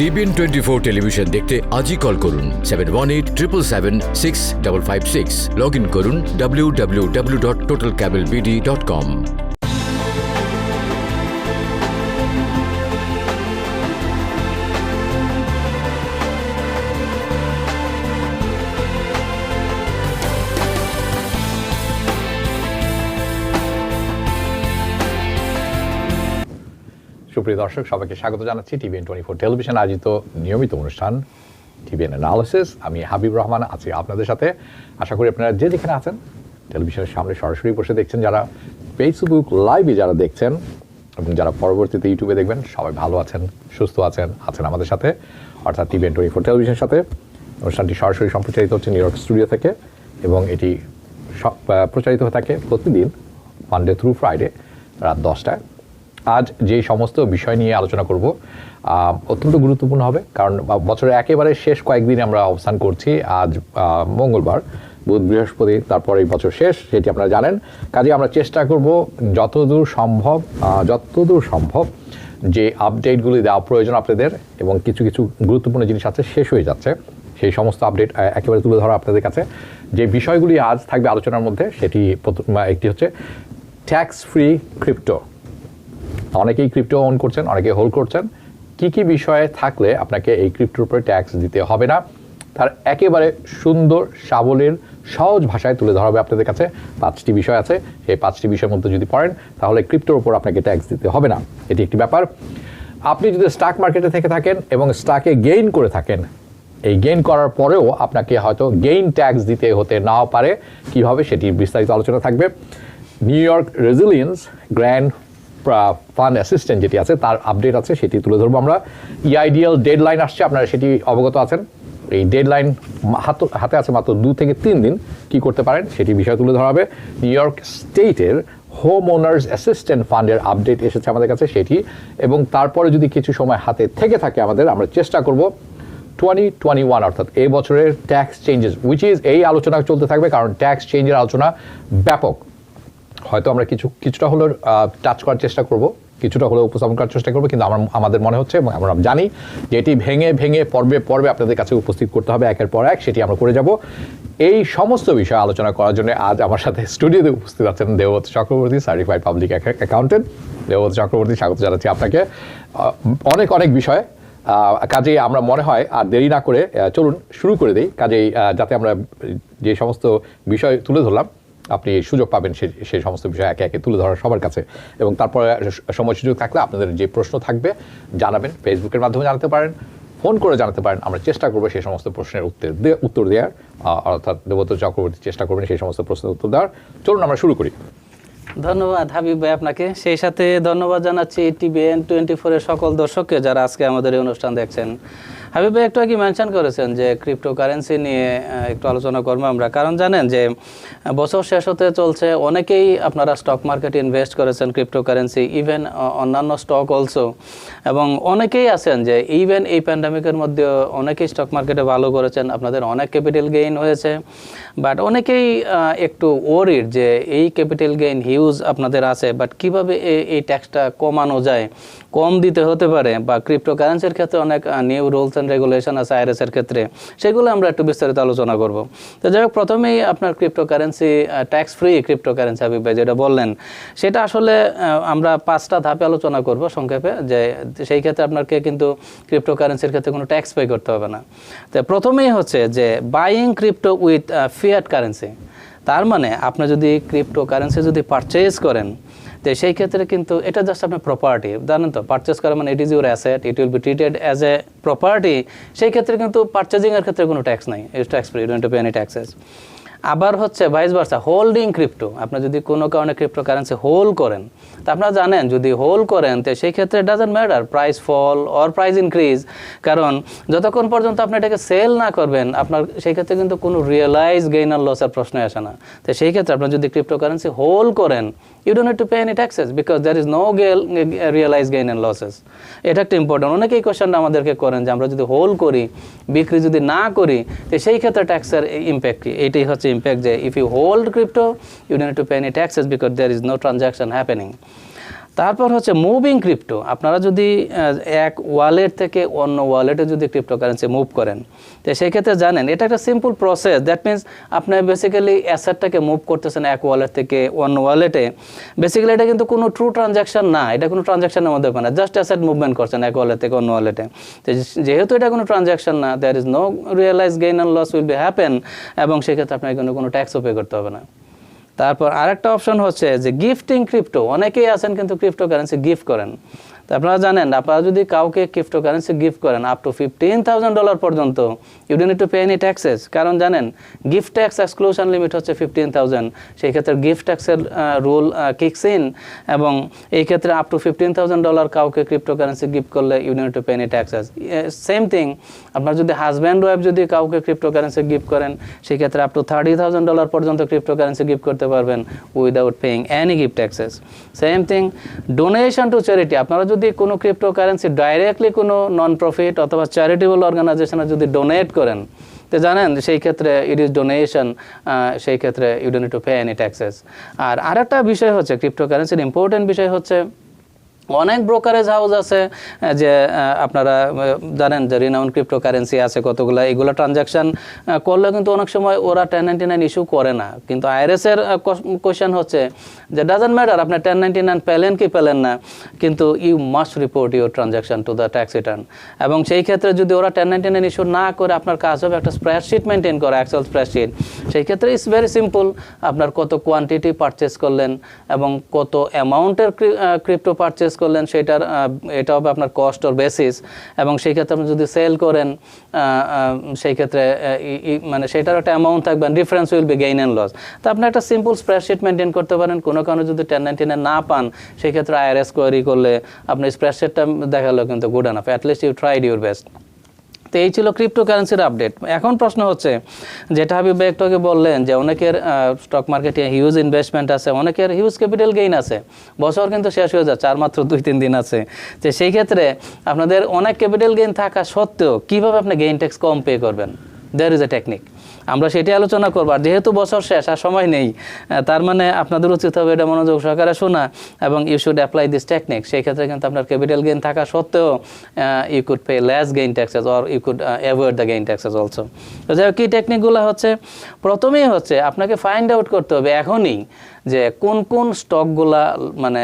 TBN24 television দেখতে আজই call করুন 7187776556 লগ ইন করুন www.totalcablebd.com। সুপ্রিয় দর্শক, সবাইকে স্বাগত জানাচ্ছি TBN24 টেলিভিশন আয়োজিত নিয়মিত অনুষ্ঠান TBN অ্যানালিসিস। আমি হাবিব রহমান আছি আপনাদের সাথে। আশা করি আপনারা যে যেখানে আছেন টেলিভিশনের সামনে সরাসরি বসে দেখছেন, যারা ফেসবুক লাইভে যারা দেখছেন এবং যারা পরবর্তীতে ইউটিউবে দেখবেন, সবাই ভালো আছেন, সুস্থ আছেন আমাদের সাথে, অর্থাৎ TBN24 টেলিভিশনের সাথে। অনুষ্ঠানটি সরাসরি সম্প্রচারিত হচ্ছে নিউ ইয়র্ক স্টুডিও থেকে এবং এটি প্রচারিত হয়ে থাকে প্রতিদিন মানডে থ্রু ফ্রাইডে রাত 10টায়। আজ যে সমস্ত বিষয় নিয়ে আলোচনা করব অত্যন্ত গুরুত্বপূর্ণ হবে, কারণ বছরের একেবারে শেষ কয়েকদিন আমরা অবস্থান করছি। আজ মঙ্গলবার, বুধ, বৃহস্পতি, তারপর এই বছর শেষ, সেটি আপনারা জানেন। কাজে আমরা চেষ্টা করব যতদূর সম্ভব যে আপডেটগুলি দেওয়া প্রয়োজন আপনাদের, এবং কিছু কিছু গুরুত্বপূর্ণ জিনিস আছে শেষ হয়ে যাচ্ছে, সেই সমস্ত আপডেট একেবারে তুলে ধরা আপনাদের কাছে। যে বিষয়গুলি আজ থাকবে আলোচনার মধ্যে, সেটি একটি হচ্ছে ট্যাক্স ফ্রি ক্রিপ্টো। অনেকেই ক্রিপ্টো ওন করছেন, অনেকে হোল্ড করছেন। কি বিষয়ে থাকলে আপনাকে এই ক্রিপ্টোর উপরে ট্যাক্স দিতে হবে না, তার একেবারে সুন্দর সাবলীল সহজ ভাষায় তুলে ধরা হবে আপনাদের কাছে। 5টি বিষয় আছে, সেই 5টি বিষয়ের মধ্যে যদি পড়েন তাহলে ক্রিপ্টোর উপর আপনাকে ট্যাক্স দিতে হবে না। এটি একটি ব্যাপার। আপনি যদি স্টক মার্কেটে থেকে থাকেন এবং স্টকে গেইন করে থাকেন, এই গেইন করার পরেও আপনাকে হয়তো গেইন ট্যাক্স দিতে হতে নাও পারে, কীভাবে সেটি বিস্তারিত আলোচনা থাকবে। New York resilience grand fund assistant যেটি আছে তার আপডেট আছে, সেটি তুলে ধরবো আমরা। EIDL ডেডলাইন আসছে, আপনারা সেটি অবগত আছেন। এই ডেডলাইন হাতে আছে মাত্র 2 থেকে 3 দিন, কি করতে পারেন সেটি বিষয় তুলে ধরা হবে। নিউ ইয়র্ক স্টেটের হোম ওনার্স অ্যাসিস্ট্যান্ট ফান্ডের আপডেট এসেছে আমাদের কাছে, সেটি। এবং তারপরে যদি কিছু সময় হাতে থেকে থাকে আমরা চেষ্টা করব 2021 অর্থাৎ এই বছরের ট্যাক্স চেঞ্জেস এই আলোচনা চলতে থাকবে, কারণ ট্যাক্স চেঞ্জের আলোচনা ব্যাপক। হয়তো আমরা কিছুটা হলেও টাচ করার চেষ্টা করব, কিছুটা হলেও উপস্থাপন করার চেষ্টা করবো, কিন্তু আমাদের মনে হচ্ছে এবং আমরা জানি যে এটি ভেঙে পর্বে আপনাদের কাছে উপস্থিত করতে হবে একের পর এক, সেটি আমরা করে যাব। এই সমস্ত বিষয় আলোচনা করার জন্য আজ আমার সাথে স্টুডিওতে উপস্থিত আছেন Debabrata Chakraborty, certified public accountant. Debabrata Chakraborty, স্বাগত জানাচ্ছি আপনাকে। অনেক বিষয়, কাজেই আমরা মনে হয় আর দেরি না করে চলুন শুরু করে দিই। কাজেই যাতে আমরা যে সমস্ত বিষয় তুলে ধরলাম আপনি সুযোগ পাবেন সেই সমস্ত বিষয় একে একে তুলে ধরার সবার কাছে, এবং তারপরে সময় সুযোগ থাকলে আপনাদের যে প্রশ্ন থাকবে জানাবেন, ফেসবুকের মাধ্যমে জানাতে পারেন, ফোন করে জানাতে পারেন। আমরা চেষ্টা করবো সেই সমস্ত প্রশ্নের উত্তর দেওয়ার, অর্থাৎ দেবব্রত চক্রবর্তী চেষ্টা করবেন সেই সমস্ত প্রশ্নের উত্তর দেওয়ার। চলুন আমরা শুরু করি। ধন্যবাদ হাবিব ভাই আপনাকে, সেই সাথে ধন্যবাদ জানাচ্ছি TBN24 এর সকল দর্শককে যারা আজকে আমাদের এই অনুষ্ঠান দেখছেন। হাবিব ভাই একটু আগে মেনশন করেছেন যে ক্রিপ্টোকারেন্সি নিয়ে একটু আলোচনা করবো আমরা, কারণ জানেন যে বছর শেষ হতে চলছে, অনেকেই আপনারা স্টক মার্কেটে ইনভেস্ট করেছেন ক্রিপ্টোকারেন্সি, ইভেন অন্যান্য স্টক অলসো, এবং অনেকেই আছেন যে ইভেন এই প্যান্ডামিকের মধ্যে অনেকেই স্টক মার্কেটে ভালো করেছেন, আপনাদের অনেক ক্যাপিটাল গেইন হয়েছে। বাট অনেকেই একটু ওয়ারিড যে এই ক্যাপিটাল গেইন হিউজ আপনাদের আছে, বাট কীভাবে এই ট্যাক্সটা কমানো যায়, কম দিতে হতে পারে, বা ক্রিপ্টোকারেন্সির ক্ষেত্রে অনেক নিউ রুলস অ্যান্ড রেগুলেশন আছে IRS এর ক্ষেত্রে, সেগুলো আমরা একটু বিস্তারিত আলোচনা করব। তো যাই হোক, প্রথমেই আপনার cryptocurrency, tax free cryptocurrency Habib ভাই যেটা বললেন, সেটা আসলে আমরা 5টা ধাপে আলোচনা করব সংক্ষেপে, যে সেই ক্ষেত্রে আপনাকে কিন্তু ক্রিপ্টোকারেন্সির ক্ষেত্রে কোনো ট্যাক্স পে করতে হবে না। তো প্রথমেই হচ্ছে যে buying crypto with fiat currency, তার মানে আপনি যদি ক্রিপ্টোকারেন্সি যদি পারচেজ করেন, তো সেই ক্ষেত্রে কিন্তু এটা জাস্ট আপনার প্রপার্টি, জানেন তো, পারচেস করা মানে it is your asset, it will be treated as a property. সেই ক্ষেত্রে কিন্তু পারচেজিংয়ের ক্ষেত্রে কোনো ট্যাক্স নাই, it's tax free, you don't pay any taxes. আবার হচ্ছে ভাইস ভার্সা, হোল্ডিং ক্রিপ্টো, আপনি যদি কোনো কারণে ক্রিপ্টোকারেন্সি হোল্ড করেন, তা আপনারা জানেন যদি হোল্ড করেন তো সেই ক্ষেত্রে doesn't matter price fall or price increase, কারণ যতক্ষণ পর্যন্ত আপনি এটাকে সেল না করবেন আপনার সেই ক্ষেত্রে কিন্তু কোনো রিয়েলাইজ গেইন আর লসের প্রশ্ন আসে না। তো সেই ক্ষেত্রে আপনি যদি ক্রিপ্টোকারেন্সি হোল্ড করেন, you don't have to pay any taxes because there is no realized gain and losses. এটা একটা ইম্পর্টেন্ট। অনেকেই কোয়েশ্চেনটা আমাদেরকে করেন যে আমরা যদি হোল্ড করি, বিক্রি যদি না করি, তো সেই ক্ষেত্রে ট্যাক্সের ইম্প্যাক্ট কি? এইটাই হচ্ছে ইম্প্যাক্ট, যে if you hold crypto you don't have to pay any taxes because there is no transaction happening. তারপর হচ্ছে মুভিং ক্রিপ্টো। আপনারা যদি এক ওয়ালেট থেকে অন্য ওয়ালেটে যদি ক্রিপ্টোকারেন্সি মুভ করেন, তো সেই ক্ষেত্রে জানেন এটা একটা সিম্পল প্রসেস। দ্যাট মিনস আপনি বেসিক্যালি অ্যাসেটটাকে মুভ করতেছেন এক ওয়ালেট থেকে অন্য ওয়ালেটে। বেসিক্যালি এটা কিন্তু কোনো ট্রু ট্রানজ্যাকশন না, এটা কোনো ট্রানজ্যাকশনের মধ্যে হয় না, জাস্ট অ্যাসেট মুভমেন্ট করছেন এক ওয়ালেট থেকে অন্য ওয়ালেটে। তো যেহেতু এটা কোনো ট্রানজ্যাকশন না, there is no realize gain and loss will be happen, এবং সেক্ষেত্রে আপনাকে কোনো ট্যাক্সও পে করতে হবে না। তারপর আরেকটা অপশন হচ্ছে যে গিফটিং ক্রিপ্টো। অনেকেই আছেন কিন্তু ক্রিপ্টোকারেন্সি গিফট করেন। তো আপনারা জানেন, আপনারা যদি কাউকে ক্রিপ্টোকারেন্সি গিফট করেন আপ টু $15,000 পর্যন্ত, you don't need to pay any taxes. কারণ জানেন গিফট ট্যাক্স এক্সক্লুশন লিমিট হচ্ছে 15,000। সেই ক্ষেত্রে গিফট ট্যাক্সের রুল কিকস ইন, এবং এই ক্ষেত্রে আপ টু $15,000 কাউকে ক্রিপ্টোকারেন্সি গিফট করলে you don't need to pay any taxes. Same thing, আপনার যদি হাজব্যান্ড ওয়াইফ যদি কাউকে ক্রিপ্টোকারেন্সি গিফট করেন, সেই ক্ষেত্রে আপ টু $30,000 পর্যন্ত ক্রিপ্টোকারেন্সি গিফট করতে পারবেন without paying any gift taxes. Same thing, donation to charity. আপনারা যদি কোনো ক্রিপ্টোকারেন্সি ডাইরেক্টলি কোনো নন প্রফিট অথবা চ্যারিটেবল অর্গানাইজেশনে যদি ডোনেট করেন, তো জানেন সেই ক্ষেত্রে ইট ইজ ডোনেশন, সেই ক্ষেত্রে you don't need to pay any taxes. আর আরেকটা বিষয় হচ্ছে ক্রিপ্টোকারেন্সির ইম্পর্টেন্ট বিষয় হচ্ছে অনেক ব্রোকারেজ হাউস আছে যে আপনারা জানেন যে রিনাউন্ড ক্রিপ্টোকারেন্সি আছে কতগুলো, এগুলো ট্রানজ্যাকশান করলে কিন্তু অনেক সময় ওরা 1099 ইস্যু করে না। কিন্তু আইআরএসের কোয়েশ্চেন হচ্ছে যে ডাজন্ট ম্যাটার আপনি 1099 পেলেন কি পেলেন না, কিন্তু you must report your transaction to the tax return. এবং সেই ক্ষেত্রে যদি ওরা 1099 ইস্যু না করে, আপনার কাজ হবে একটা স্প্রেডশিট মেনটেন করা, এক্সেল স্প্রেডশিট। সেই ক্ষেত্রে ইটস ভেরি সিম্পল, আপনার কত কোয়ান্টিটি পারচেস করলেন এবং কত অ্যামাউন্টের ক্রিপ্টো পারচেস করলেন, সেটার এটা হবে আপনার কস্ট অর বেসিস। এবং সেই ক্ষেত্রে আপনি যদি সেল করেন, সেই ক্ষেত্রে মানে সেটার একটা অ্যামাউন্ট থাকবে, difference will be gain and loss. তো আপনি একটা সিম্পল স্প্রেডশিট মেনটেন করতে পারেন। কোনো কারণে যদি 1099 না পান, সেই ক্ষেত্রে আইআরএস কোয়ারি করলে আপনি স্প্রেডশিটটা দেখালেও কিন্তু good enough, at least you tried your best. তো এই ছিল ক্রিপ্টোকারেন্সির আপডেট। এখন প্রশ্ন হচ্ছে, যেটা হাবিব ভাই একটু আগে বললেন যে অনেকের স্টক মার্কেটে হিউজ ইনভেস্টমেন্ট আছে, অনেকের হিউজ ক্যাপিটাল গেইন আছে, বছর কিন্তু শেষ হয়ে যাচ্ছে, আর মাত্র 2-3 দিন আছে। তো সেই ক্ষেত্রে আপনাদের অনেক ক্যাপিটাল গেইন থাকা সত্ত্বেও কীভাবে আপনি গেইন ট্যাক্স কম পে করবেন, দেয়ার ইজ এ টেকনিক। আমরা সেটাই আলোচনা করবো। আর যেহেতু বছর শেষ আর সময় নেই, তার মানে আপনাদের উচিত হবে এটা মনোযোগ সহকারে শোনা, এবং you should apply this technique. সেই ক্ষেত্রে কিন্তু আপনার ক্যাপিটাল গেইন থাকা সত্ত্বেও you could pay less gain taxes or you could avoid the gain taxes also. তো যাই হোক, কী টেকনিকগুলো হচ্ছে, প্রথমেই হচ্ছে আপনাকে ফাইন্ড আউট করতে হবে এখনই যে কোন কোন স্টকগুলা মানে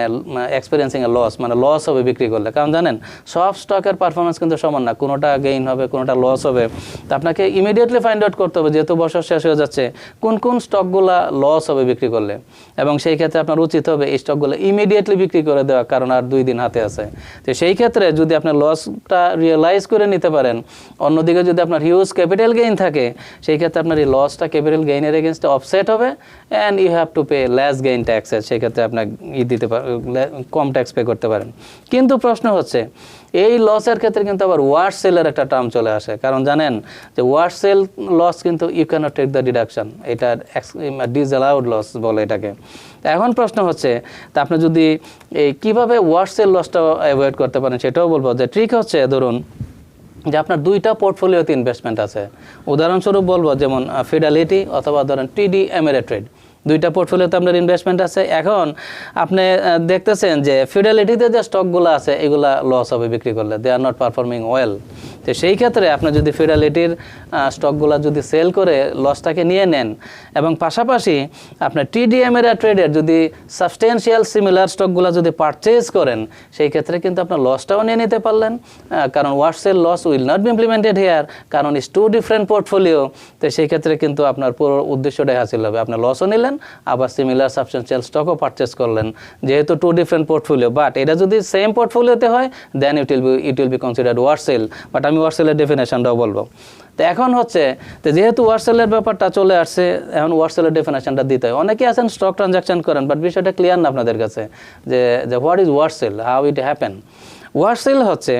এক্সপিরিয়েন্সিং এ লস, মানে লস হবে বিক্রি করলে। কারণ জানেন সব স্টকের পারফরমেন্স কিন্তু সমান না, কোনোটা গেইন হবে, কোনোটা লস হবে। তো আপনাকে ইমিডিয়েটলি ফাইন্ড আউট করতে হবে, যেহেতু বছর শেষ হয়ে যাচ্ছে, কোন কোন স্টকগুলা লস হবে বিক্রি করলে। এবং সেই ক্ষেত্রে আপনার উচিত হবে এই স্টকগুলো ইমিডিয়েটলি বিক্রি করে দেওয়া, কারণ আর 2 দিন হাতে আছে। তো সেই ক্ষেত্রে যদি আপনার লসটা রিয়েলাইজ করে নিতে পারেন, অন্যদিকে যদি আপনার হিউজ ক্যাপিটাল গেইন থাকে, সেই ক্ষেত্রে আপনার এই লসটা ক্যাপিটাল গেইনের এগেনস্টে অফসেট হবে, and you have to pay less gain taxes. সেক্ষেত্রে আপনার দিতে কম ট্যাক্স পে করতে পারেন। কিন্তু প্রশ্ন হচ্ছে, এই লসের ক্ষেত্রে কিন্তু আবার ওয়ার্স সেলের একটা টার্ম চলে আসে। কারণ জানেন যে ওয়ার্স সেল লস কিন্তু you cannot take the deduction, এটা ডিসঅ্যালাউড লস বলে এটাকে। এখন প্রশ্ন হচ্ছে, তা আপনি যদি এই কীভাবে ওয়ার্স সেল লসটা অ্যাভয়েড করতে পারেন সেটাও বলবো। যে ট্রিক হচ্ছে, ধরুন যে আপনার 2টা পোর্টফোলিওতে ইনভেস্টমেন্ট আছে। উদাহরণস্বরূপ বলবো, যেমন ফিডেলিটি অথবা ধরেন টিডি এমিরেট্রেড, 2টা পোর্টফোলিওতে আপনার ইনভেস্টমেন্ট আছে। এখন আপনি দেখতেছেন যে ফিডেলিটিতে যে স্টকগুলো আছে এগুলা লস হবে বিক্রি করলে, দে আর নট পারফর্মিং ওয়েল। তো সেই ক্ষেত্রে আপনি যদি ফিডেলিটির স্টকগুলো যদি সেল করে লসটাকে নিয়ে নেন, এবং পাশাপাশি আপনার টিডি এমিরেট্রেডের যদি সাবস্টেন্সিয়াল সিমিলার স্টকগুলো যদি পারচেজ করেন, সেই ক্ষেত্রে কিন্তু আপনার লসটাও নিয়ে নিতে পারলেন। কারণ wash sale loss will not be implemented here, কারণ ইটস 2 ডিফারেন্ট পোর্টফোলিও। তো সেই ক্ষেত্রে কিন্তু আপনার পুরো উদ্দেশ্যটাই হাসিল হবে, আপনি লসও নিলেন, আবার সিমিলার সাবস্টেন্সিয়াল স্টকও পারচেস করলেন, যেহেতু 2 ডিফারেন্ট পোর্টফোলিও। বাট এটা যদি সেম পোর্টফোলিওতে হয়, then it will be considered wash sale. But আমি ওয়ার্স সেলের ডেফিনেশনটাও বলবো। তো এখন হচ্ছে, তো যেহেতু ওয়ার্স সেলের ব্যাপারটা চলে আসছে, এখন ওয়ার্স সেলের ডেফিনেশনটা দিতে হয়। অনেকে আছেন স্টক ট্রানজাকশন করেন, বাট বিষয়টা ক্লিয়ার না আপনাদের কাছে যে what is wash sale, how it happen. Wash sale হচ্ছে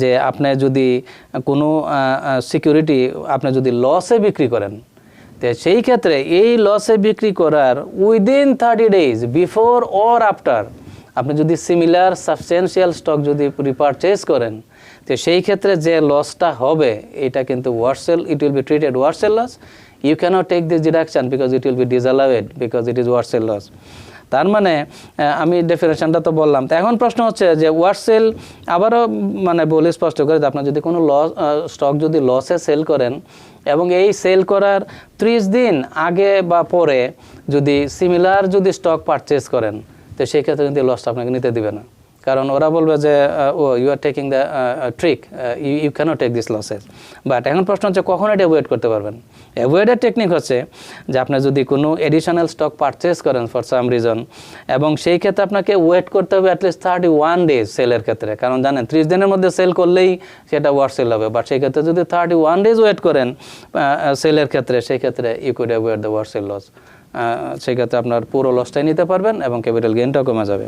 যে আপনি যদি কোনো সিকিউরিটি আপনি যদি লসে বিক্রি করেন, তো সেই ক্ষেত্রে এই লসে বিক্রি করার within 30 days before or after আপনি যদি সিমিলার সাবস্টেন্সিয়াল স্টক যদি রিপারচেজ করেন, তো সেই ক্ষেত্রে যে লসটা হবে এটা কিন্তু wash sale, it will be treated wash sale loss. You cannot take this deduction because it will be disallowed, because it is wash sale loss. তার মানে আমি ডেফিনেশনটা তো বললাম। তো এখন প্রশ্ন হচ্ছে যে ওয়াট সেল, আবারও মানে বলি স্পষ্ট করে যে আপনার যদি কোনো স্টক যদি লসে সেল করেন এবং এই সেল করার 30 দিন আগে বা পরে যদি সিমিলার যদি স্টক পারচেজ করেন, তো সেই ক্ষেত্রে কিন্তু লসটা আপনাকে নিতে দিবে না, কারণ ওরা বলবে যে oh you are taking the trick, you cannot take this losses. But এখন প্রশ্ন হচ্ছে কখন এটা অ্যাভয়েড করতে পারবেন। অ্যাভয়েডের টেকনিক হচ্ছে যে আপনি যদি কোনো এডিশনাল স্টক পারচেস করেন ফর সাম রিজন, এবং সেই ক্ষেত্রে আপনাকে ওয়েট করতে হবে অ্যাটলিস্ট 31 ডেজ সেলের ক্ষেত্রে, কারণ জানেন 30 দিনের মধ্যে সেল করলেই সেটা ওয়ার সেল হবে, বাট সেই ক্ষেত্রে যদি 31 ডেজ ওয়েট করেন সেলের ক্ষেত্রে, সেই ক্ষেত্রে you could avoid the wash sale loss. সেই ক্ষেত্রে আপনার পুরো লসটাই নিতে পারবেন এবং ক্যাপিটাল গেইনটাও কমে যাবে।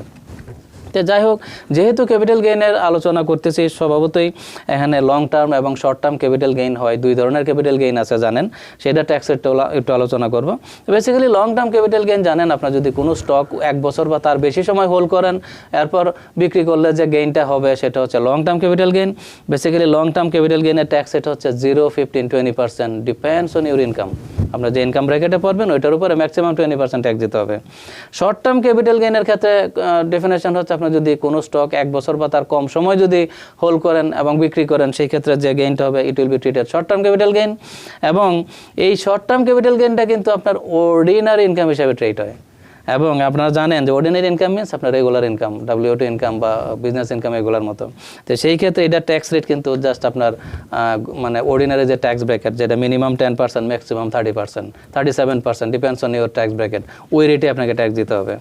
তো যাই হোক, যেহেতু ক্যাপিটাল গেইনের আলোচনা করতেছি, স্বভাবতই এখানে লং টার্ম এবং শর্ট টার্ম ক্যাপিটাল গেইন হয়। দুই ধরনের ক্যাপিটাল গেইন আছে জানেন, সেটা ট্যাক্সের একটু আলোচনা করব। Basically long term capital gain জানেন, আপনার যদি কোনো স্টক 1 বছর বা তার বেশি সময় হোল্ড করেন, এরপর বিক্রি করলে যে গেইনটা হবে সেটা হচ্ছে long term capital gain. Basically long term capital গেইনের ট্যাক্স এটা হচ্ছে 0, 15, 20%, ডিপেন্ডস অন ইউর ইনকাম। আপনার যে ইনকাম ব্র্যাকেটে পড়বেন ওইটার উপরে ম্যাক্সিমাম 20% ট্যাক্স দিতে হবে। শর্ট টার্ম ক্যাপিটাল গেইনের ক্ষেত্রে ডেফিনেশন হচ্ছে আপনার যদি কোনো স্টক 1 বছর বা তার কম সময় যদি হোল্ড করেন এবং বিক্রি করেন, সেই ক্ষেত্রে যে গেইনটা হবে ইট will be treated short term capital gain. এবং এই শর্ট টার্ম ক্যাপিটাল গেইনটা কিন্তু আপনার অর্ডিনারি ইনকাম হিসাবে ট্রেড হয়। এবং আপনারা জানেন যে অর্ডিনারি ইনকাম মিনস আপনার রেগুলার ইনকাম, WO2 ইনকাম বা বিজনেস ইনকাম এগুলোর মতো। তো সেই ক্ষেত্রে এটা ট্যাক্স রেট কিন্তু জাস্ট আপনার মানে অর্ডিনারি যে ট্যাক্স ব্র্যাকেট, যেটা minimum 10%, maximum 30%, 37%, depends on your tax bracket, ওই রেটে আপনাকে ট্যাক্স দিতে হবে।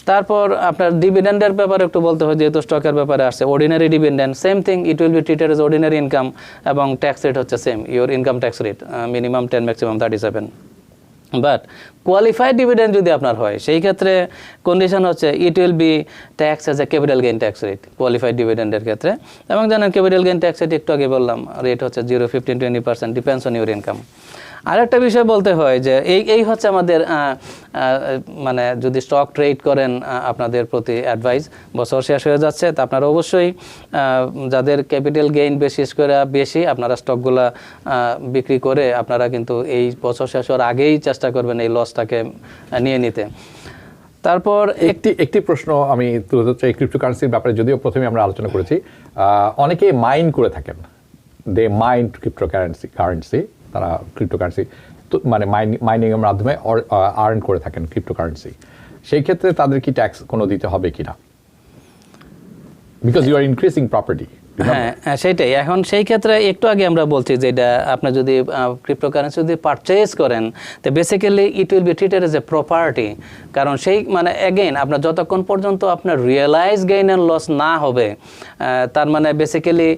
তারপর আপনার ডিভিডেন্ডের ব্যাপারে একটু বলতে হয়, যেহেতু স্টকের ব্যাপারে আসছে। Ordinary dividend same thing, it will be treated as ordinary income এবং ট্যাক্স রেট হচ্ছে same, your income tax rate minimum 10, maximum 37। But qualified dividend যদি আপনার হয়, সেই ক্ষেত্রে কন্ডিশন হচ্ছে it will be tax as a capital gain tax rate qualified ডিভিডেন্ডের ক্ষেত্রে। এবং জানেন ক্যাপিটাল গেইন ট্যাক্স রেট একটু আগে বললাম, রেট হচ্ছে 0, 15, 20%, ডিপেন্ডস অন ইউর ইনকাম। আরেকটা বিষয় বলতে হয় যে এই হচ্ছে আমাদের মানে যদি স্টক ট্রেড করেন, আপনাদের প্রতি অ্যাডভাইস। বছর শেষ হয়ে যাচ্ছে, তা আপনারা অবশ্যই যাদের ক্যাপিটাল গেইন বিশেষ করে বেশি, আপনারা স্টকগুলা বিক্রি করে আপনারা কিন্তু এই বছর শেষ হওয়ার আগেই চেষ্টা করবেন এই লসটাকে নিয়ে নিতে। তারপর একটি প্রশ্ন আমি তুলে ধরতে চাই ক্রিপ্টোকারেন্সির ব্যাপারে, যদিও প্রথমে আমরা আলোচনা করেছি। অনেকে মাইন করে থাকেন, দে মাইন্ড ক্রিপ্টোকারেন্সি, তারা ক্রিপ্টোকারেন্সি মানে মাইনিং এর মাধ্যমে আর্ন করে থাকেন ক্রিপ্টোকারেন্সি। সেই ক্ষেত্রে তাদের কি ট্যাক্স কোনো দিতে হবে কিনা? Because you are increasing property. হ্যাঁ, সেইটাই। এখন সেই ক্ষেত্রে একটু আগে আমরা বলছি যে এটা আপনি যদি ক্রিপ্টোকারেন্সি যদি পারচেজ করেন, তো basically it will be treated as A property. কারণ সেই মানে এগেইন আপনার যতক্ষণ পর্যন্ত আপনার রিয়েলাইজ গেইন অ্যান্ড লস না হবে, তার মানে বেসিক্যালি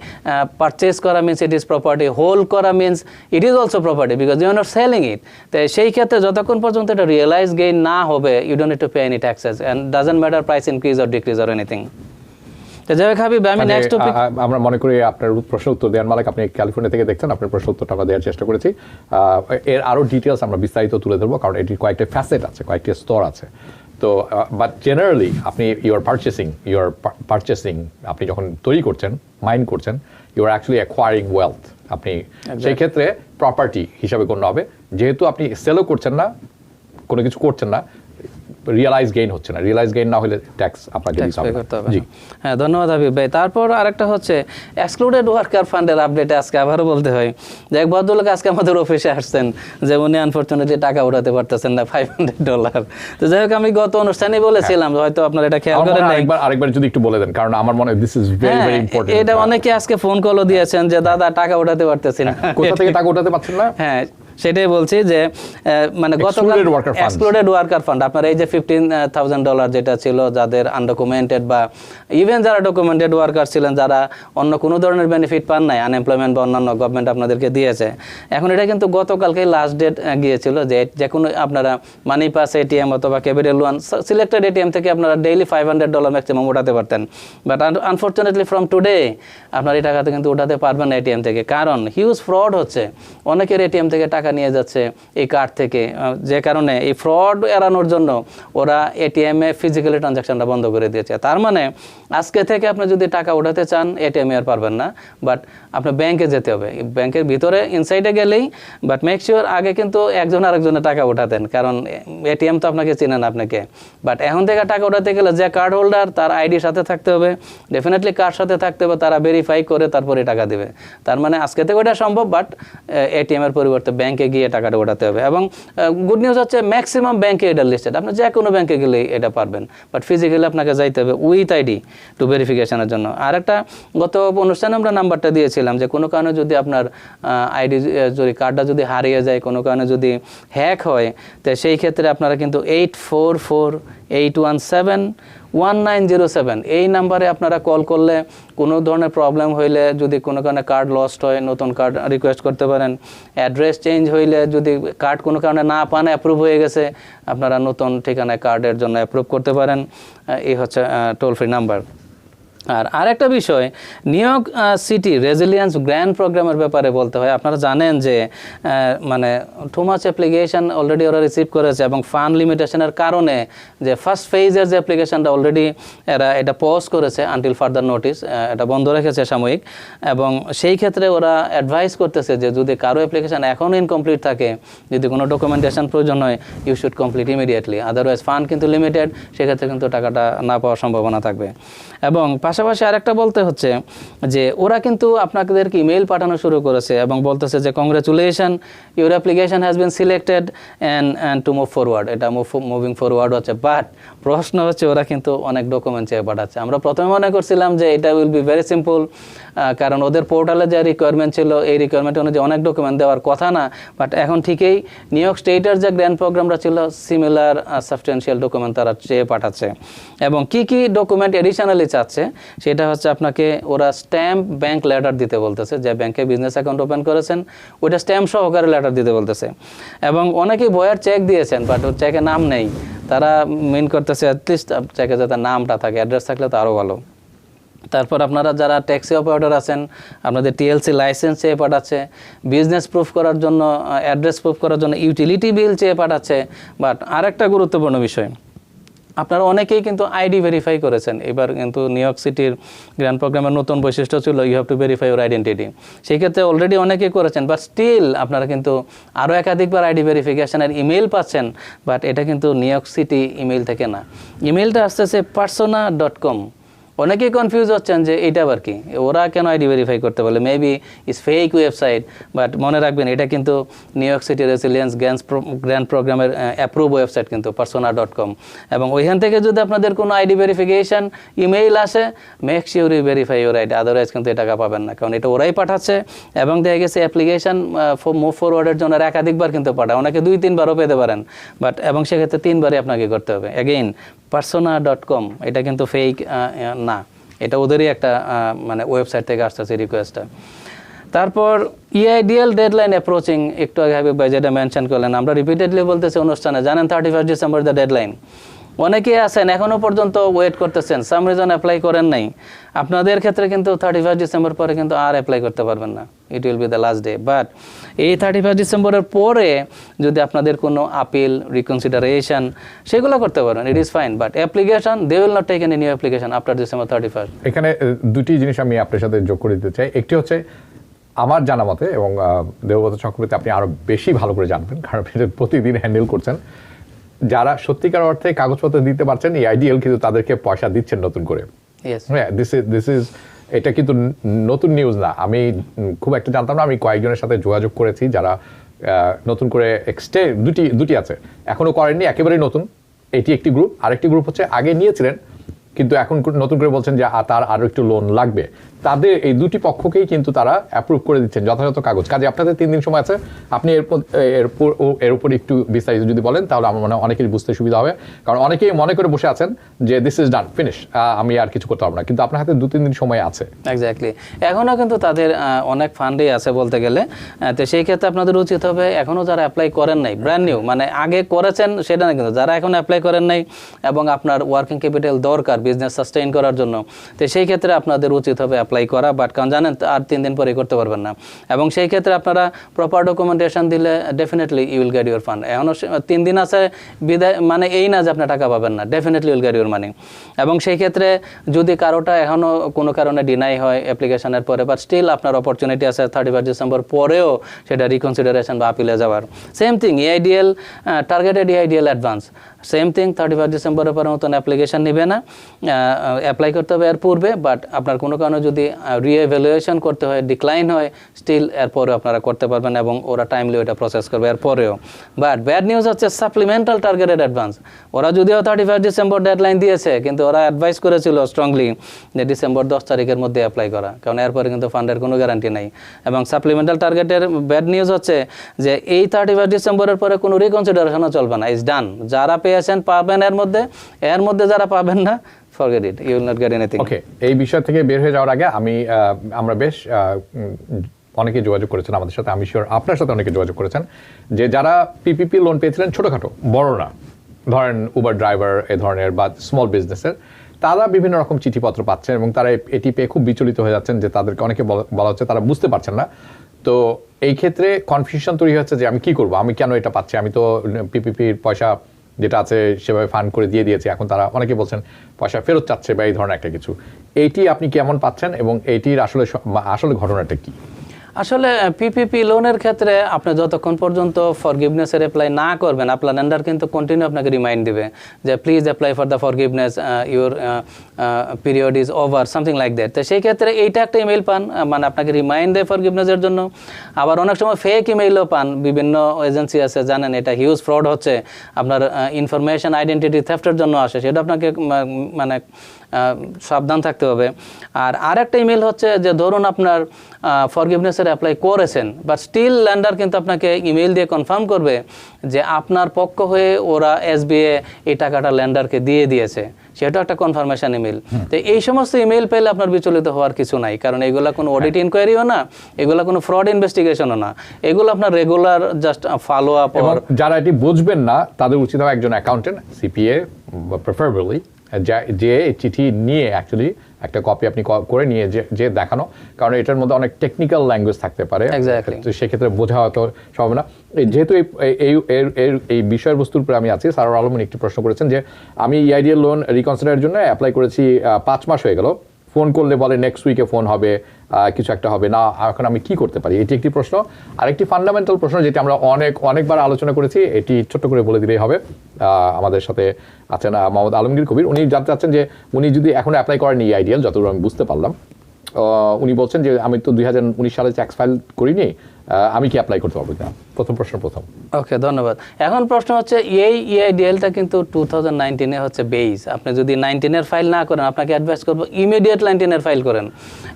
পারচেজ করা means it is property, hold করা means it is also property because you are not selling it. তো সেই ক্ষেত্রে যতক্ষণ পর্যন্ত এটা রিয়েলাইজ গেইন না হবে, you don't need to pay any taxes and doesn't matter price increase or decrease or anything. আমরা মনে করি আপনার প্রশ্ন উত্তর দেওয়ার মালিক, আপনি ক্যালিফোর্নিয়া থেকে দেখছেন, আপনার প্রশ্ন উত্তরটা আমরা দেওয়ার চেষ্টা করেছি। এর আরও ডিটেলস আমরা বিস্তারিত তুলে ধরবো, কারণ এটির কয়েকটা ফ্যাসেট আছে, কয়েকটি স্তর আছে। তো বাট জেনারেলি আপনি ইউর পারচেসিং আপনি যখন তৈরি করছেন, মাইন করছেন, you are actually acquiring wealth. আপনি সেই ক্ষেত্রে প্রপার্টি হিসাবে গণ্য হবে, যেহেতু আপনি সেলও করছেন না, কোনো কিছু করছেন না, রিয়েলাইজ গেইন হচ্ছে না। রিয়েলাইজ গেইন না হলে ট্যাক্স আপনাকে দিতে হবে। জি হ্যাঁ, ধন্যবাদ হাবিব ভাই। তারপর আরেকটা হচ্ছে এক্সক্লুডেড ওয়ার্কার ফান্ডের আপডেটে আজকে আবারও বলতে হয় যে এক ভদ্রলোক আজকে আমাদের অফিসে আসছেন যে উনি আনফরচুনেটলি টাকা উঠাতে পারতেছেন না $500। তো যাই হোক, আমি গত অনুষ্ঠানে বলেছিলাম, হয়তো আপনারা এটা খেয়াল করেন না, আরেকবার যদি একটু বলে দেন, কারণ আমার মনে হয় this is very very important. এটা অনেকে আজকে ফোন কলও দিয়েছেন যে দাদা টাকা উঠাতে পারতেছেন না। কোথা থেকে টাকা উঠাতে পারছেন না? হ্যাঁ, সেটাই বলছি যে মানে গতকাল এক্সক্লুডেড ওয়ার্কার ফান্ড আপনার এই যে $15,000 যেটা ছিল যাদের আনডকুমেন্টেড বা ইভেন যারা ডকুমেন্টেড ওয়ার্কার ছিলেন, যারা অন্য কোনো ধরনের বেনিফিট পান নাই, আনএমপ্লয়মেন্ট বা অন্যান্য গভর্নমেন্ট আপনাদেরকে দিয়েছে, এখন এটা কিন্তু গতকালকেই লাস্ট ডেট গিয়েছিল যে কোনো আপনারা মানি পাস এটিএম অথবা ক্যাপিটাল ওয়ান সিলেক্টেড এটিএম থেকে আপনারা ডেইলি $500 ম্যাক্সিমাম উঠাতে পারতেন। বাট আনফরচুনেটলি ফ্রম টুডে আপনার এই টাকাতে কিন্তু উঠাতে পারবেন না এটিএম থেকে, কারণ হিউজ ফ্রড হচ্ছে। অনেকের এটিএম থেকে টাকা নিয়ে যাচ্ছে এই কার্ড থেকে, যে কারণে এই ফ্রড এড়ানোর জন্য ওরা এটিএমে ফিজিক্যালি ট্রানজাকশনটা বন্ধ করে দিয়েছে। তার মানে আজকে থেকে আপনি যদি টাকা উঠাতে চান এটিএমে আর পারবেন না, বাট আপনার ব্যাংকে যেতে হবে। ব্যাংকের ভিতরে ইনসাইডে গেলেই, বাট মেক শিওর আগে কিন্তু একজন আরেকজনের টাকা উঠাতেন, কারণ এটিএম তো আপনাকে চেনেন আপনাকে। বাট এখন থেকে টাকা উঠাতে গেলে যে কার্ড হোল্ডার তার আইডির সাথে থাকতে হবে, ডেফিনেটলি কার্ড সাথে থাকতে হবে, তারা ভেরিফাই করে তারপরে টাকা দেবে। তার মানে আজকে থেকে ওটা সম্ভব, বাট এটিএমের পরিবর্তে ব্যাংকে গিয়ে টাকাটা ওঠাতে হবে। এবং গুড নিউজ হচ্ছে ম্যাক্সিমাম ব্যাংকে এটা লিস্টেড, আপনি যে কোনো ব্যাংকে গেলেই এটা পারবেন, বাট ফিজিক্যালি আপনাকে যাইতে হবে উইথ আইডি টু ভেরিফিকেশনের জন্য। আর একটা গত অনুষ্ঠানে আমরা নাম্বারটা দিয়েছিলাম যে কোনো কারণে যদি আপনার আইডি যদি কার্ডটা যদি হারিয়ে যায়, কোনো কারণে যদি হ্যাক হয়, তো সেই ক্ষেত্রে আপনারা কিন্তু 844-817-1907 এই নাম্বারে আপনারা কল করলে কোনো ধরনের প্রবলেম হইলে, যদি কোনো কারণে কার্ড লস্ট হয়, নতুন কার্ড রিকোয়েস্ট করতে পারেন। অ্যাড্রেস চেঞ্জ হইলে, যদি কার্ড কোনো কারণে না পান, অ্যাপ্রুভ হয়ে গেছে, আপনারা নতুন ঠিকানায় কার্ডের জন্য অ্যাপ্রুভ করতে পারেন। এই হচ্ছে টোল ফ্রি নাম্বার। আর আরেকটা বিষয়, new York City resilience grant প্রোগ্রামের ব্যাপারে বলতে হয়। আপনারা জানেন যে মানে টু মাচ অ্যাপ্লিকেশন অলরেডি ওরা রিসিভ করেছে, এবং ফান্ড লিমিটেশনের কারণে যে ফার্স্ট ফেজের যে অ্যাপ্লিকেশনটা অলরেডি এরা এটা পজ করেছে আনটিল ফার্দার নোটিস, এটা বন্ধ রেখেছে সাময়িক। এবং সেই ক্ষেত্রে ওরা অ্যাডভাইস করতেছে যে যদি কারো অ্যাপ্লিকেশন এখনও ইনকমপ্লিট থাকে, যদি কোনো ডকুমেন্টেশন প্রয়োজন হয়, you should complete immediately, otherwise fund কিন্তু লিমিটেড, সেক্ষেত্রে কিন্তু টাকাটা না পাওয়ার সম্ভাবনা থাকবে। এবং পাশাপাশি আরেকটা বলতে হচ্ছে যে ওরা কিন্তু আপনাদেরকে ইমেইল পাঠানো শুরু করেছে এবং বলতেছে যে congratulation, your application has been selected and to move forward. এটা মুভিং ফরওয়ার্ড হচ্ছে, বাট প্রশ্ন হচ্ছে ওরা কিন্তু অনেক ডকুমেন্ট চেয়ে পাঠাচ্ছে। আমরা প্রথমে মনে করছিলাম যে এটা উইল বি ভেরি সিম্পল, কারণ ওদের পোর্টালে যে রিকোয়ারমেন্ট ছিল এই রিকোয়ারমেন্ট অনুযায়ী অনেক ডকুমেন্ট দেওয়ার কথা না, বাট এখন ঠিকই নিউ ইয়র্ক স্টেটের যে গ্র্যান্ড প্রোগ্রামটা ছিল সিমিলার সাবস্টেন্সিয়াল ডকুমেন্ট তারা চেয়ে পাঠাচ্ছে। এবং কি কি ডকুমেন্ট এডিশনালি চাচ্ছে সেটা হচ্ছে আপনাকে ওরা স্ট্যাম্প ব্যাংক লেটার দিতে বলতেছে, যে ব্যাংকে বিজনেস অ্যাকাউন্ট ওপেন করেছেন ওইটা স্ট্যাম্প সহকারে লেটার দিতে বলতেছে। এবং অনেকেই বয়ার চেক দিয়েছেন, বাট ওর চেকে নাম নেই, তারা মেন করতেছে অ্যাটলিস্ট চেকে যাতে নামটা থাকে, অ্যাড্রেস থাকলে তো আরও ভালো। তারপর আপনারা যারা ট্যাক্সি অপারেটর আছেন, আপনাদের টিএলসি লাইসেন্স চেয়ে পাঠাচ্ছে, বিজনেস প্রুফ করার জন্য, অ্যাড্রেস প্রুফ করার জন্য ইউটিলিটি বিল চেয়ে পাঠাচ্ছে। বাট আরেকটা গুরুত্বপূর্ণ বিষয়, আপনারা অনেকেই কিন্তু আইডি ভেরিফাই করেছেন। এবার কিন্তু নিউ ইয়র্ক সিটির গ্র্যান্ড প্রোগ্রামের নতুন বৈশিষ্ট্য ছিল you have to verify your identity. সেই ক্ষেত্রে অলরেডি অনেকেই করেছেন, বাট স্টিল আপনারা কিন্তু আরও একাধিকবার আইডি ভেরিফিকেশনের ইমেল পাচ্ছেন, বাট এটা কিন্তু নিউ ইয়র্ক সিটি ইমেল থেকে না, ইমেলটা আসতেছে persona.com। অনেকেই কনফিউজ হচ্ছেন যে এটা আবার কি, ওরা কেন আইডি ভেরিফাই করতে বলে, maybe is fake website. But মনে রাখবেন এটা কিন্তু New York City resilience grant প্রোগ্রামের অ্যাপ্রুভ ওয়েবসাইট কিন্তু persona.com। এবং ওইখান থেকে যদি আপনাদের কোনো আইডি ভেরিফিকেশন ইমেইল আসে, make sure you verify your ID, otherwise কিন্তু এই টাকা পাবেন না, কারণ এটা ওরাই পাঠাচ্ছে। এবং দেখা গেছে অ্যাপ্লিকেশন মুভ ফরওয়ার্ডের জন্য একাধিকবার কিন্তু পাঠায়, অনেকে 2-3বারও পেতে পারেন, বাট এবং সেক্ষেত্রে 3বারই আপনাকে করতে হবে। অ্যাগেইন persona.com এটা কিন্তু ফেক না, এটা ওদেরই একটা মানে ওয়েবসাইট থেকে আসতেছে রিকোয়েস্টটা। তারপর ইআইডিএল ডেডলাইন অ্যাপ্রোচিং, একটু আগে হাবিব ভাই যেটা মেনশন করলেন, আমরা রিপিটেডলি বলতেছি অনুষ্ঠানে, জানেন 31 ডিসেম্বর দ্য ডেডলাইন। অনেকেই আছেন এখনও পর্যন্ত ওয়েট করতেছেন, সাম রিজন অ্যাপ্লাই করেন নাই। আপনাদের ক্ষেত্রে কিন্তু 31 ডিসেম্বর পরে কিন্তু আর অ্যাপ্লাই করতে পারবেন না, ইট will B the last day. But এই 31 ডিসেম্বরের পরে যদি আপনাদের কোনো আপিল, রিকনসিডারেশন সেগুলো করতে পারেন, it is fine, but application they will not take any new application after December 31। এখানে দুটি জিনিস আমি আপনার সাথে যোগ করে দিতে চাই। একটি হচ্ছে আমার জানা মতে, এবং দেবব্রত চক্রবর্তী আপনি আরও বেশি ভালো করে জানবেন, কারণ আপনি প্রতিদিন হ্যান্ডেল করছেন, যারা সত্যিকার অর্থে কাগজপত্র দিতে পারছেন এই আইডিএল কিন্তু তাদেরকে পয়সা দিচ্ছেন নতুন করে। হ্যাঁ, দিস ইজ এটা কিন্তু নতুন নিউজ না, আমি খুব একটা জানতাম না। আমি কয়েকজনের সাথে যোগাযোগ করেছি যারা নতুন করে দুটি আছে, এখনও করেননি, একেবারেই নতুন। এটি একটি গ্রুপ, আরেকটি গ্রুপ হচ্ছে আগে নিয়েছিলেন কিন্তু এখন নতুন করে বলছেন যে তার আরও একটু লোন লাগবে। তাদের এই দুটি পক্ষকেই কিন্তু তারা অ্যাপ্রুভ করে দিচ্ছেন যথাযথ কাগজ। কাজে আপনাদের 3 দিন সময় আছে, আপনি এর উপর একটু বিস্তারিত যদি বলেন তাহলে আমার মনে হয় অনেকেরই বুঝতে সুবিধা হবে, কারণ অনেকেই মনে করে বসে আছেন যে দিস ইজ ডান, ফিনিশ, আমি আর কিছু করতে পারবো না, কিন্তু আপনার হাতে 2-3 দিন সময় আছে। এক্স্যাক্টলি, এখনও কিন্তু তাদের অনেক ফান্ডই আছে বলতে গেলে। তো সেই ক্ষেত্রে আপনাদের উচিত হবে, এখনও যারা অ্যাপ্লাই করেন নাই, ব্র্যান্ড নিউ, মানে আগে করেছেন সেটা না, কিন্তু যারা এখন অ্যাপ্লাই করেন নাই এবং আপনার ওয়ার্কিং ক্যাপিটাল দরকার বিজনেস সাস্টেইন করার জন্য, তো সেই ক্ষেত্রে আপনাদের উচিত হবে অ্যাপ্লাই করা, বাট কারণ জানেন আর 3 দিন পরে করতে পারবেন না, এবং সেই ক্ষেত্রে আপনারা প্রপার ডকুমেন্টেশন দিলে definitely you will get your fund. এখনও 3 দিন আছে বিদায়, মানে এই না যে আপনি টাকা পাবেন না, ডেফিনেটলি উইল গেট ইউর মানি। এবং সেই ক্ষেত্রে যদি কারোটা এখনও কোনো কারণে ডিনাই হয় অ্যাপ্লিকেশনের পরে, বাট স্টিল আপনার অপরচুনিটি আছে 31 ডিসেম্বর পরেও সেটা রিকনসিডারেশন বা আপিলে যাওয়ার। Same thing EIDL, targeted EIDL advance, same thing 31 ডিসেম্বরের পরে নতুন অ্যাপ্লিকেশন নেবে না, অ্যাপ্লাই করতে হবে এর পূর্বে, বাট আপনার কোনো কারণে যদি রিএভ্যালুয়েশন করতে হয়, ডিক্লাইন হয়, স্টিল এরপরেও আপনারা করতে পারবেন এবং ওরা টাইমলি ওইটা প্রসেস করবে এরপরেও। বাট ব্যাড নিউজ হচ্ছে সাপ্লিমেন্টাল টার্গেটেড অ্যাডভান্স, ওরা যদিও 31 ডিসেম্বর ডেডলাইন দিয়েছে, কিন্তু ওরা অ্যাডভাইস করেছিল স্ট্রংলি যে ডিসেম্বর 10 তারিখের মধ্যে অ্যাপ্লাই করা, কারণ এরপরে কিন্তু ফান্ডের কোনো গ্যারান্টি নাই। এবং সাপ্লিমেন্টাল টার্গেটের ব্যাড নিউজ হচ্ছে যে এই 31 ডিসেম্বরের পরে কোনো রিকনসিডারেশনও চলবে না, ইজ ডান। যারা পেয়েছেন পাবেন এর মধ্যে যারা পাবেন না, forget it, you will not get anything. ওকে, এই বিষয় থেকে বের হয়ে যাওয়ার আগে আমরা বেশ অনেকে যোগাযোগ করেছেন আমাদের সাথে, আমি শিওর আপনার সাথে অনেকে যোগাযোগ করেছেন, যে যারা PPP লোন পেয়েছিলেন ছোটোখাটো, বড় না, ধরেন উবার ড্রাইভার এ ধরনের বা স্মল বিজনেসের, তারা বিভিন্ন রকম চিঠিপত্র পাচ্ছেন এবং তারা এটি পেয়ে খুব বিচলিত হয়ে যাচ্ছেন, যে তাদেরকে অনেকে বলা হচ্ছে তারা বুঝতে পারছেন না। তো এই ক্ষেত্রে কনফিউশন তৈরি হচ্ছে যে আমি কি করব, আমি কেন এটা পাচ্ছি, আমি তো PPPর পয়সা যেটা আছে সেভাবে ফান্ড করে দিয়ে দিয়েছি, এখন তারা অনেকে বলছেন পয়সা ফেরত চাচ্ছে বা এই ধরনের একটা কিছু। এইটি আপনি কেমন পাচ্ছেন এবং এইটির আসলে ঘটনাটা কি? আসলে PPP লোনের ক্ষেত্রে আপনি যতক্ষণ পর্যন্ত ফরগিভনেসের অ্যাপ্লাই না করবেন, আপনার লেন্ডার কিন্তু কন্টিনিউ আপনাকে রিমাইন্ড দিবে যে please apply for the forgiveness, your period is over, something like that. তো সেই ক্ষেত্রে এইটা একটা ইমেল পান, মানে আপনাকে রিমাইন্ড দেয় ফরগিভনেসের জন্য। আবার অনেক সময় ফেক ইমেইলও পান, বিভিন্ন এজেন্সি আছে, জানেন এটা হিউজ ফ্রড হচ্ছে, আপনার ইনফরমেশন আইডেন্টিটি থেফটের জন্য আসে, সেটা আপনাকে মানে সাবধান থাকতে হবে। আর আরেকটা ইমেল হচ্ছে যে ধরুন আপনার ফরগিভনেসের অ্যাপ্লাই করেছেন, বাট স্টিল ল্যান্ডার কিন্তু আপনাকে ইমেল দিয়ে কনফার্ম করবে যে আপনার পক্ষ হয়ে ওরা SBA এই টাকাটা ল্যান্ডারকে দিয়ে দিয়েছে, সেটা একটা কনফার্মেশন ইমেল। তো এই সমস্ত ইমেল পেলে আপনার বিচলিত হওয়ার কিছু নাই, কারণ এগুলা কোনো অডিট ইনকোয়ারিও না, এগুলা কোনো ফ্রড ইনভেস্টিগেশনও না, এগুলো আপনার রেগুলার জাস্ট ফলো আপ। এবং যারা এটি বুঝবেন না তাদের উচিত হবে একজন অ্যাকাউন্টেন্ট, CPA প্রেফারেবলি, যে চিঠি নিয়ে অ্যাকচুয়ালি একটা কপি আপনি করে নিয়ে যে দেখানো, কারণ এটার মধ্যে অনেক টেকনিক্যাল ল্যাঙ্গুয়েজ থাকতে পারে, তো সেক্ষেত্রে বোঝা হয়তো সম্ভব না। যেহেতু এই বিষয়বস্তুর উপরে আমি আছি, সারোয়ার আলম একটি প্রশ্ন করেছেন যে আমি EIDL লোন রিকনসিডারের জন্য অ্যাপ্লাই করেছি, 5 মাস হয়ে গেল, ফোন করলে বলে নেক্সট উইকে ফোন হবে, কিছু একটা হবে না, এখন আমি কি করতে পারি? এটি একটি প্রশ্ন। আরেকটি ফান্ডামেন্টাল প্রশ্ন যেটি আমরা অনেকবার আলোচনা করেছি, এটি ছোট্ট করে বলে দিলেই হবে। আমাদের সাথে আছেন মোহাম্মদ আলমগীর কবির, উনি জানতে চাচ্ছেন যে উনি যদি এখন অ্যাপ্লাই করেন EIDL, যতদূর আমি বুঝতে পারলাম, উনি বলছেন যে আমি তো 2019 সালে ট্যাক্স ফাইল করিনি, আমি কি অ্যাপ্লাই করতে পারবো না? প্রথম। ওকে, ধন্যবাদ। এখন প্রশ্ন হচ্ছে এই EIDLটা কিন্তু 2019-এ হচ্ছে বেস, আপনি যদি 19-এর ফাইল না করেন, আপনাকে অ্যাডভাইস করবো ইমিডিয়েট 19-এর ফাইল করেন।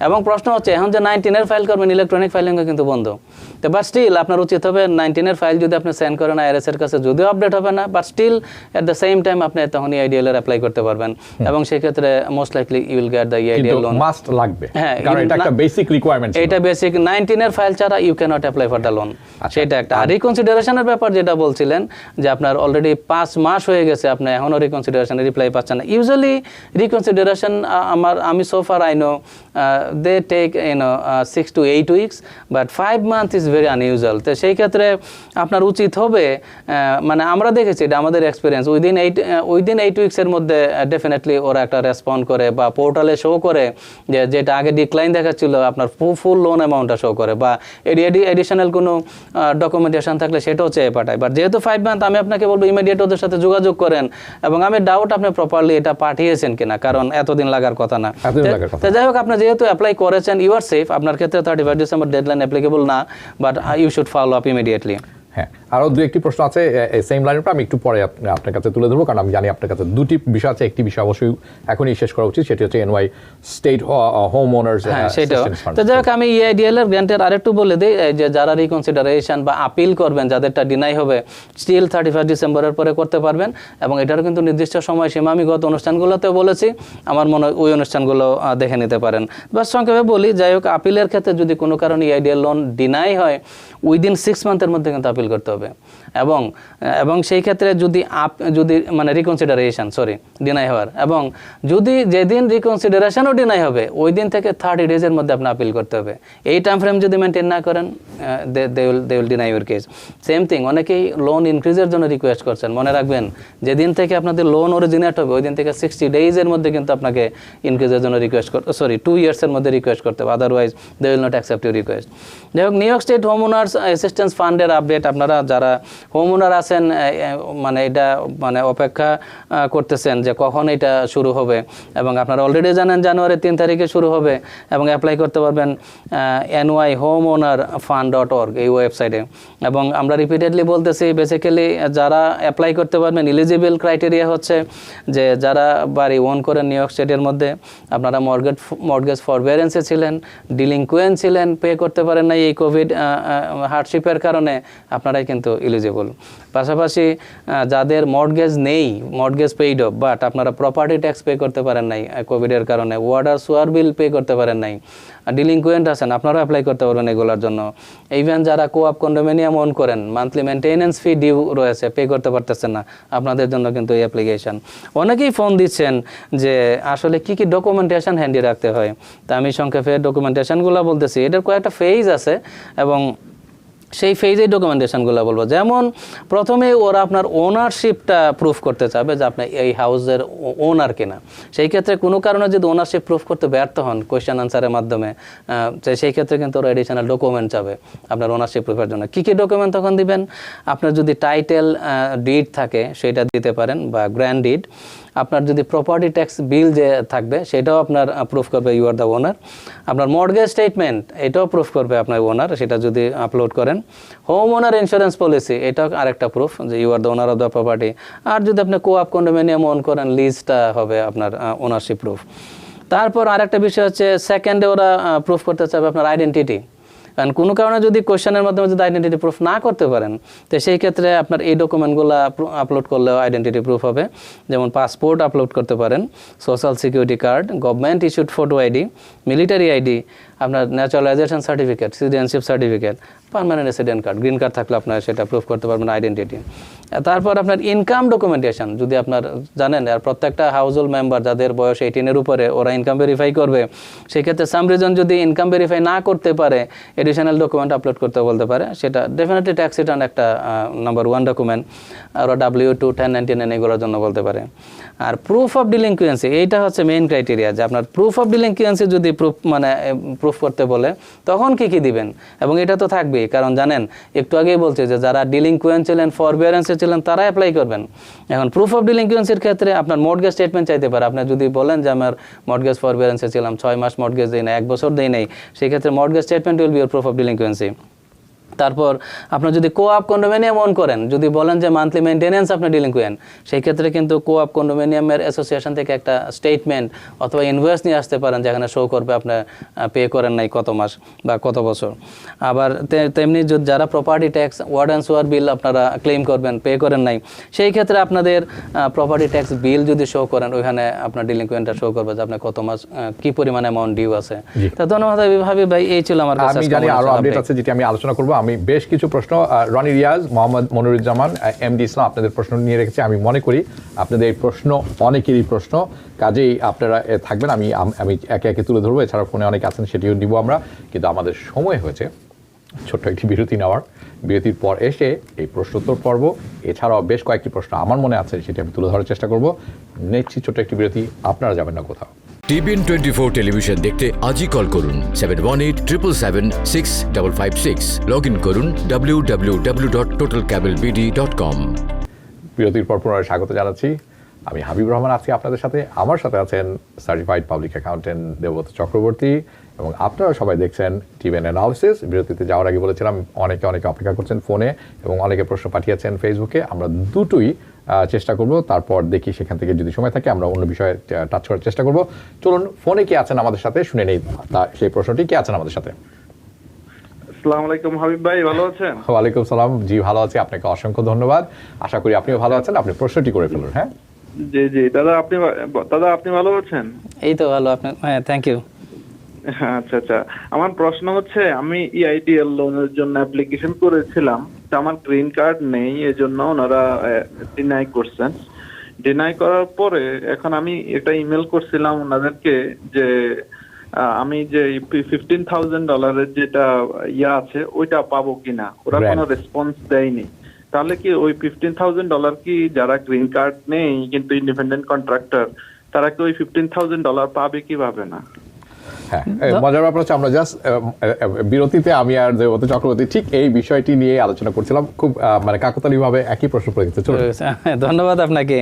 এবং প্রশ্ন হচ্ছে এখন যে 19-এর ফাইল করবেন, ইলেকট্রনিক ফাইলিংও কিন্তু বন্ধ, তো বাট স্টিল আপনার উচিত হবে 19-এর ফাইল যদি আপনি সেন্ড করেন IRS এর কাছে, যদিও আপডেট হবে না, but still at the same time আপনি তখন EIDL এর অ্যাপ্লাই করতে পারবেন, এবং সেই ক্ষেত্রে most likely you will get the EIDL loan. Must লাগবে, কারণ এটা একটা বেসিক রিকোয়ারমেন্ট, এটা বেসিক। 19-এর ফাইল ছাড়া you cannot apply for the loan, সেটা একটা। আর রিকনসিডারেশনের ব্যাপার যেটা বলছিলেন যে আপনার অলরেডি 5 মাস হয়ে গেছে, আপনি এখনও রিকনসিডারেশনের রিপ্লাই পাচ্ছেন না। ইউজুয়ালি রিকনসিডারেশন আমি so far I know they take 6 to 8 weeks, but 5 months is very unusual. তো সেই ক্ষেত্রে আপনার উচিত হবে, মানে আমরা দেখেছি এটা আমাদের এক্সপিরিয়েন্স, উইদিন 8 উইক্সের মধ্যে ডেফিনেটলি ওরা একটা রেসপন্ড করে বা পোর্টালে শো করে যে যেটা আগে ডিক্লাইন দেখাচ্ছিল আপনার ফুল লোন অ্যামাউন্টটা শো করে, বা এডিশনাল কোনো ডকুমেন্টেশন থাকলে সেটাও চেয়ে পাঠায়। বাট যেহেতু 5 মান্থ, আমি আপনাকে বলবো ইমিডিয়েট ওদের সাথে যোগাযোগ করেন, এবং আমি ডাউট আপনি প্রপারলি এটা পাঠিয়েছেন কিনা, কারণ এতদিন লাগার কথা না। তো যাই হোক, আপনি যেহেতু অ্যাপ্লাই করেছেন, ইউ আর সেফ। আপনার ক্ষেত্রে 31 ডিসেম্বর ডেডলাইন অ্যাপ্লিকেবল না, but you should follow up immediately. হ্যাঁ, আরও দু একটি প্রশ্ন আছে সেম লাইনের উপর, আমি একটু পরে আপনার কাছে তুলে ধরবো, কারণ আমি জানি আপনার কাছে দুটি বিষয় আছে। একটি বিষয় অবশ্যই এখনই শেষ করা উচিত, সেটি হচ্ছে NY স্টেট হোম ওনার্স। হ্যাঁ, সেটাও। তো যাই হোক, আমি EIDL এর গ্র্যান্টের আরেকটু বলে দিই, যে যারা রিকনসিডারেশন বা আপিল করবেন, যাদেরটা ডিনাই হবে, স্টিল 31 ডিসেম্বরের পরে করতে পারবেন, এবং এটারও কিন্তু নির্দিষ্ট সময়সীমা আমি গত অনুষ্ঠানগুলোতেও বলেছি, আমার মনে হয় ওই অনুষ্ঠানগুলো দেখে নিতে পারেন। বাস সংক্ষেপে বলি, যাই হোক, আপিলের ক্ষেত্রে যদি কোনো কারণে EIDL লোন ডিনাই হয়, উইদিন 6 মান্থের মধ্যে কিন্তু আপিল করতে হবে, এবং সেই ক্ষেত্রে যদি মানে রিকনসিডারেশন ডিনাই হওয়ার, এবং যদি যেদিন রিকনসিডারেশনও ডিনাই হবে ওই দিন থেকে 30 ডেজের মধ্যে আপনি আপিল করতে হবে। এই টাইম ফ্রেম যদি মেনটেন না করেন they will deny your case. Same thing, অনেকেই লোন ইনক্রিজের জন্য রিকোয়েস্ট করছেন। মনে রাখবেন যেদিন থেকে আপনাদের লোন অরিজিনেট হবে ওই দিন থেকে 60 ডেজের মধ্যে কিন্তু আপনাকে ইনক্রিজের জন্য রিকোয়েস্ট 2 ইয়ার্সের মধ্যে রিকোয়েস্ট করতে হবে, otherwise they will not accept your request. যাই হোক, New York State home owners assistance ফান্ডের আপডেট, আপনারা যারা হোম ওনার আছেন মানে এটা মানে অপেক্ষা করতেছেন যে কখন এটা শুরু হবে, এবং আপনারা অলরেডি জানেন জানুয়ারি 3 তারিখে শুরু হবে, এবং অ্যাপ্লাই করতে পারবেন nyhomeownerfund.org এই ওয়েবসাইটে। এবং আমরা রিপিটেডলি বলতেছি, বেসিক্যালি যারা অ্যাপ্লাই করতে পারবেন এলিজিবল ক্রাইটেরিয়া হচ্ছে যে যারা বাড়ি ওন করেন নিউ ইয়র্ক স্টেটের মধ্যে, আপনারা মর্টগেজ ফরবিয়ারেন্সে ছিলেন, ডিলিংকুয়েন্ট ছিলেন, পে করতে পারেন না এই কোভিড হার্ডশিপের কারণে, আপনারাই কিন্তু এলিজিবল। পাশাপাশি যাদের মর্টগেজ নেই, মর্টগেজ পেইড অফ, বাট আপনারা প্রপার্টি ট্যাক্স পে করতে পারেন নাই কোভিডের কারণে, ওয়াটার সোয়ার বিল পে করতে পারেন নাই, ডিলিংকুয়েন্ট আছেন, আপনারাও অ্যাপ্লাই করতে পারবেন এগুলোর জন্য। ইভেন যারা কোঅপ কন্ডোমিনিয়াম ওন করেন, মান্থলি মেনটেন্যান্স ফি ডিউ রয়েছে, পে করতে পারতেছেন না, আপনাদের জন্য কিন্তু এই অ্যাপ্লিকেশন। অনেকেই ফোন দিচ্ছেন যে আসলে কি কি ডকুমেন্টেশন হ্যান্ডি রাখতে হয়, তা আমি সংক্ষেপে ডকুমেন্টেশনগুলো বলতেছি। এটার কয়েকটা ফেজ আছে এবং সেই ফেজেই ডকুমেন্টেশনগুলো বলবো। যেমন প্রথমে ওরা আপনার ওনারশিপটা প্রুফ করতে চাবে যে আপনি এই হাউসের ওনার কিনা। সেই ক্ষেত্রে কোনো কারণে যদি ওনারশিপ প্রুফ করতে ব্যর্থ হন কোয়েশ্চেন আনসারের মাধ্যমে, সেই ক্ষেত্রে কিন্তু ওরা এডিশনাল ডকুমেন্ট চাবে আপনার ওনারশিপ প্রুফের জন্য। কী কী ডকুমেন্ট তখন দিবেন? আপনার যদি টাইটেল ডিড থাকে সেটা দিতে পারেন, বা গ্র্যান্ড ডিড। আপনার যদি প্রপার্টি ট্যাক্স বিল যে থাকবে সেটাও আপনার প্রুফ করবে ইউ আর দ্য ওনার। আপনার মর্টগেজ স্টেটমেন্ট এটাও প্রুফ করবে আপনার ওনার, সেটা যদি আপলোড করেন। হোম ওনার ইন্স্যুরেন্স পলিসি এটাও আরেকটা প্রুফ যে you are the owner of the property. আর যদি আপনি কোঅপ কন্ডোমিনিয়াম ওন করেন, লিজটা হবে আপনার ওনারশিপ প্রুফ। তারপর আরেকটা বিষয় হচ্ছে সেকেন্ডে ওরা প্রুফ করতে চাবে আপনার আইডেন্টিটি। কারণ কোনো কারণে যদি কোয়েশ্চেনের মাধ্যমে যদি আইডেন্টিটি প্রুফ না করতে পারেন, তো সেই ক্ষেত্রে আপনার এই ডকুমেন্টগুলো আপলোড করলেও আইডেন্টিটি প্রুফ হবে। যেমন পাসপোর্ট আপলোড করতে পারেন, social security card, government issued photo ID, military ID, আপনার naturalisation certificate, citizenship certificate, permanent resident card, green card থাকলে আপনার সেটা প্রুফ করতে পারবেন আইডেন্টিটি। তারপর আপনার ইনকাম ডকুমেন্টেশন, যদি আপনার জানেন আর প্রত্যেকটা হাউসহোল্ড মেম্বার যাদের বয়স 18-এর উপরে ওরা ইনকাম ভেরিফাই করবে, সেক্ষেত্রে সাম রিজন যদি ইনকাম ভেরিফাই না করতে পারে এডিশনাল ডকুমেন্ট আপলোড করতে বলতে পারে। সেটা ডেফিনেটলি ট্যাক্স রিটার্ন একটা নাম্বার 1 ডকুমেন্ট, আর W2, 1099 এগুলোর জন্য বলতে পারে। আর প্রুফ অফ ডিলিংকুয়েন্সি এইটা হচ্ছে মেইন ক্রাইটেরিয়া, যে আপনার প্রুফ অফ ডিলিংকুয়েন্সি যদি প্রুফ করতে বলে তখন কি কি দিবেন, এবং এটা তো থাকবেই। কারণ জানেন একটু আগেই বলছে যে যারা ডিলিংকুয়েন্ট ছিলেন, ফরবিয়ারেন্সে ছিলেন, তারা অ্যাপ্লাই করবেন। এখন প্রুফ অফ ডিলিংকুয়েন্সির ক্ষেত্রে আপনার মর্টগেজ স্টেটমেন্ট চাইতে পারে। আপনি যদি বলেন যে আমার মর্টগেজ ফরবিয়ারেন্সে ছিলাম, 6 মাস মর্টগেজ দেই না, 1 বছর দেই নাই, সেক্ষেত্রে mortgage statement will be your proof of delinquency. তারপর আপনার যদি কোঅপ কন্ডোমিনিয়াম ওন করেন, যদি বলেন যে মান্থলি মেনটেন্যান্স আপনি ডিলিংকুয়েন্ট, সেই ক্ষেত্রে কিন্তু কোঅপ কন্ডোমিনিয়ামের অ্যাসোসিয়েশন থেকে একটা স্টেটমেন্ট অথবা ইনভয়েস নিয়ে আসতে পারেন, যেখানে শো করবে আপনি পে করেন নাই কত মাস বা কত বছর। আবার তেমনি যারা প্রপার্টি ট্যাক্স, ওয়ার্ড অ্যান্ড সোয়ার বিল আপনারা ক্লেম করবেন, পে করেন নাই, সেই ক্ষেত্রে আপনাদের প্রপার্টি ট্যাক্স বিল যদি শো করেন, ওইখানে আপনার ডিলিংকুয়েন্টটা শো করবে যে আপনার কত মাস কি পরিমাণ অ্যামাউন্ট ডিউ আছে। তো ধন্যবাদ হাবিব ভাই, এই ছিল আমার কাছে। আমি জানি আরো আপডেট আছে যেটা আমি আলোচনা করব। আমি বেশ কিছু প্রশ্ন রনি রিয়াজ, মোহাম্মদ মনিরুজ্জামান, এমডি ইসলাম আপনাদের প্রশ্ন নিয়ে রেখেছি। আমি মনে করি আপনাদের এই প্রশ্ন অনেকেরই প্রশ্ন, কাজেই আপনারা থাকবেন। আমি একে একে তুলে ধরবো। এছাড়া ফোনে অনেকে আছেন, সেটিও নিব আমরা। কিন্তু আমাদের সময় হয়েছে ছোট্ট একটি বিরতি নেওয়ার। বিরতির পর এসে এই প্রশ্নোত্তর পর্ব, এছাড়াও বেশ কয়েকটি প্রশ্ন আমার মনে আছে, সেটি আমি তুলে ধরার চেষ্টা করব। নেক্সট ছোট্ট একটি বিরতি, আপনারা যাবেন না কোথাও। TBN 24 টেলিভিশন দেখতে আজই কল করুন 7187776556। লগ ইন করুন www.totalcablebd.com। বিরতির পর পুনরায় স্বাগত জানাচ্ছি। আমি হাবিব রহমান আছি আপনাদের সাথে। আমার সাথে আছেন certified public accountant Debabrata Chakraborty, এবং আপনারা সবাই দেখছেন টিভিএন অ্যানালিসিস। বিরতিতে যাওয়ার আগে বলেছিলাম অনেকে অপেক্ষা করছেন ফোনে, এবং অনেকে প্রশ্ন পাঠিয়েছেন ফেসবুকে। আমরা দুটোই চেষ্টা করব, তারপর দেখি সেখান থেকে যদি সময় থাকে আমরা অন্য বিষয়ে টাচ করার চেষ্টা করব। চলুন ফোনে কে আছেন আমাদের সাথে শুনে নেই সেই প্রশ্নটি। কে আছেন আমাদের সাথে? আসসালামু আলাইকুম হাবিব ভাই, ভালো আছেন? ওয়ালাইকুম সালাম, জি ভালো আছি। আপনাকে অসংখ্য ধন্যবাদ। আশা করি আপনিও ভালো আছেন। আপনি প্রশ্নটি করে ফেলুন। হ্যাঁ জি জি দাদা, আপনি ভালো আছেন? এই তো ভালো। আপনি? হ্যাঁ, থ্যাংক ইউ। আচ্ছা আচ্ছা, আমার প্রশ্ন হচ্ছে আমি EITL লোনের জন্য অ্যাপ্লিকেশন করেছিলাম, তো আমার গ্রিন কার্ড নেই, এজন্য ওনারা ডিনাই করছেন। ডিনাই করার পরে এখন আমি এটা ইমেল করছিলাম ওনাদেরকে যে আমি যে $15,000 যেটা ইয়া আছে ওইটা পাবো কিনা, ওরা Grant. কোনো রেসপন্স দেয়নি। তাহলে কি ওই $15,000 কি যারা গ্রিন কার্ড নেই কিন্তু ইন্ডিপেন্ডেন্ট কন্ট্রাক্টর, তারা কি ওই $15,000 পাবে কি পাবে না? হ্যাঁ, মজার ব্যাপার হচ্ছে আমরা জাস্ট বিরতিতে আমি আর দেবত চক্রবর্তী ঠিক এই বিষয়টি নিয়ে আলোচনা করছিলাম, খুব মানে কাকতালীয়ভাবে একই প্রশ্ন করে দিতে চলুন। ধন্যবাদ আপনাকে।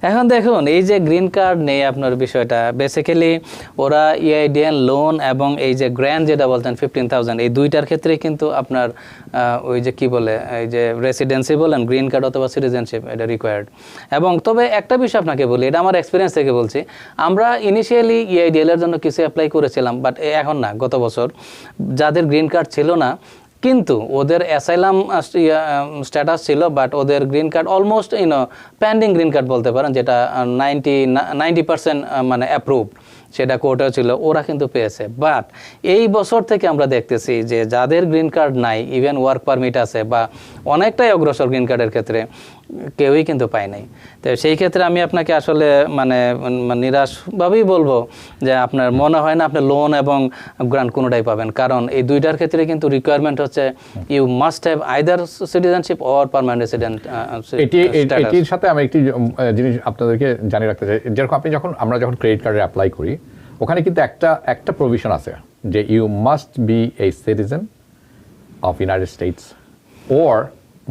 এখন দেখুন এই যে গ্রিন কার্ড নেই আপনার বিষয়টা, বেসিক্যালি ওরা ইআইডিএন লোন এবং এই যে গ্র্যান্ড যেটা বলতেন 15,000, এই দুইটার ক্ষেত্রে কিন্তু আপনার ওই যে কি বলে এই যে রেসিডেন্সি বলেন, গ্রিন কার্ড অথবা সিটিজেনশিপ, এটা রিকোয়ার্ড। এবং তবে একটা বিষয় আপনাকে বলি, এটা আমার এক্সপিরিয়েন্স থেকে বলছি, আমরা ইনিশিয়ালি ইআইডিএল এর জন্য কিছু অ্যাপ্লাই করেছিলাম, বাট এখন না, গত বছর যাদের গ্রিন কার্ড ছিল না কিন্তু ওদের অ্যাসাইলাম স্ট্যাটাস ছিল, বাট ওদের green card almost pending green card বলতে পারেন, যেটা 90% মানে অ্যাপ্রুভ, সেটা কোর্টেও ছিল, ওরা কিন্তু পেয়েছে। বাট এই বছর থেকে আমরা দেখতেছি যে যাদের গ্রিন কার্ড নাই, ইভেন ওয়ার্ক পারমিট আছে বা অনেকটাই অগ্রসর গ্রিন কার্ডের ক্ষেত্রে, কেউই কিন্তু পায় নাই। তো সেই ক্ষেত্রে আমি আপনাকে আসলে মানে নিরাশভাবেই বলবো যে আপনার মনে হয় না আপনি লোন এবং গ্রান্ট কোনোটাই পাবেন, কারণ এই দুইটার ক্ষেত্রে কিন্তু রিকোয়ারমেন্ট হচ্ছে you must have either citizenship or permanent resident. এটির সাথে আমি একটি জিনিস আপনাদেরকে জানিয়ে রাখতে চাই, যেরকম আমরা যখন ক্রেডিট কার্ডে অ্যাপ্লাই করি, ওখানে কিন্তু একটা প্রভিশন আছে যে you must be a citizen of United States or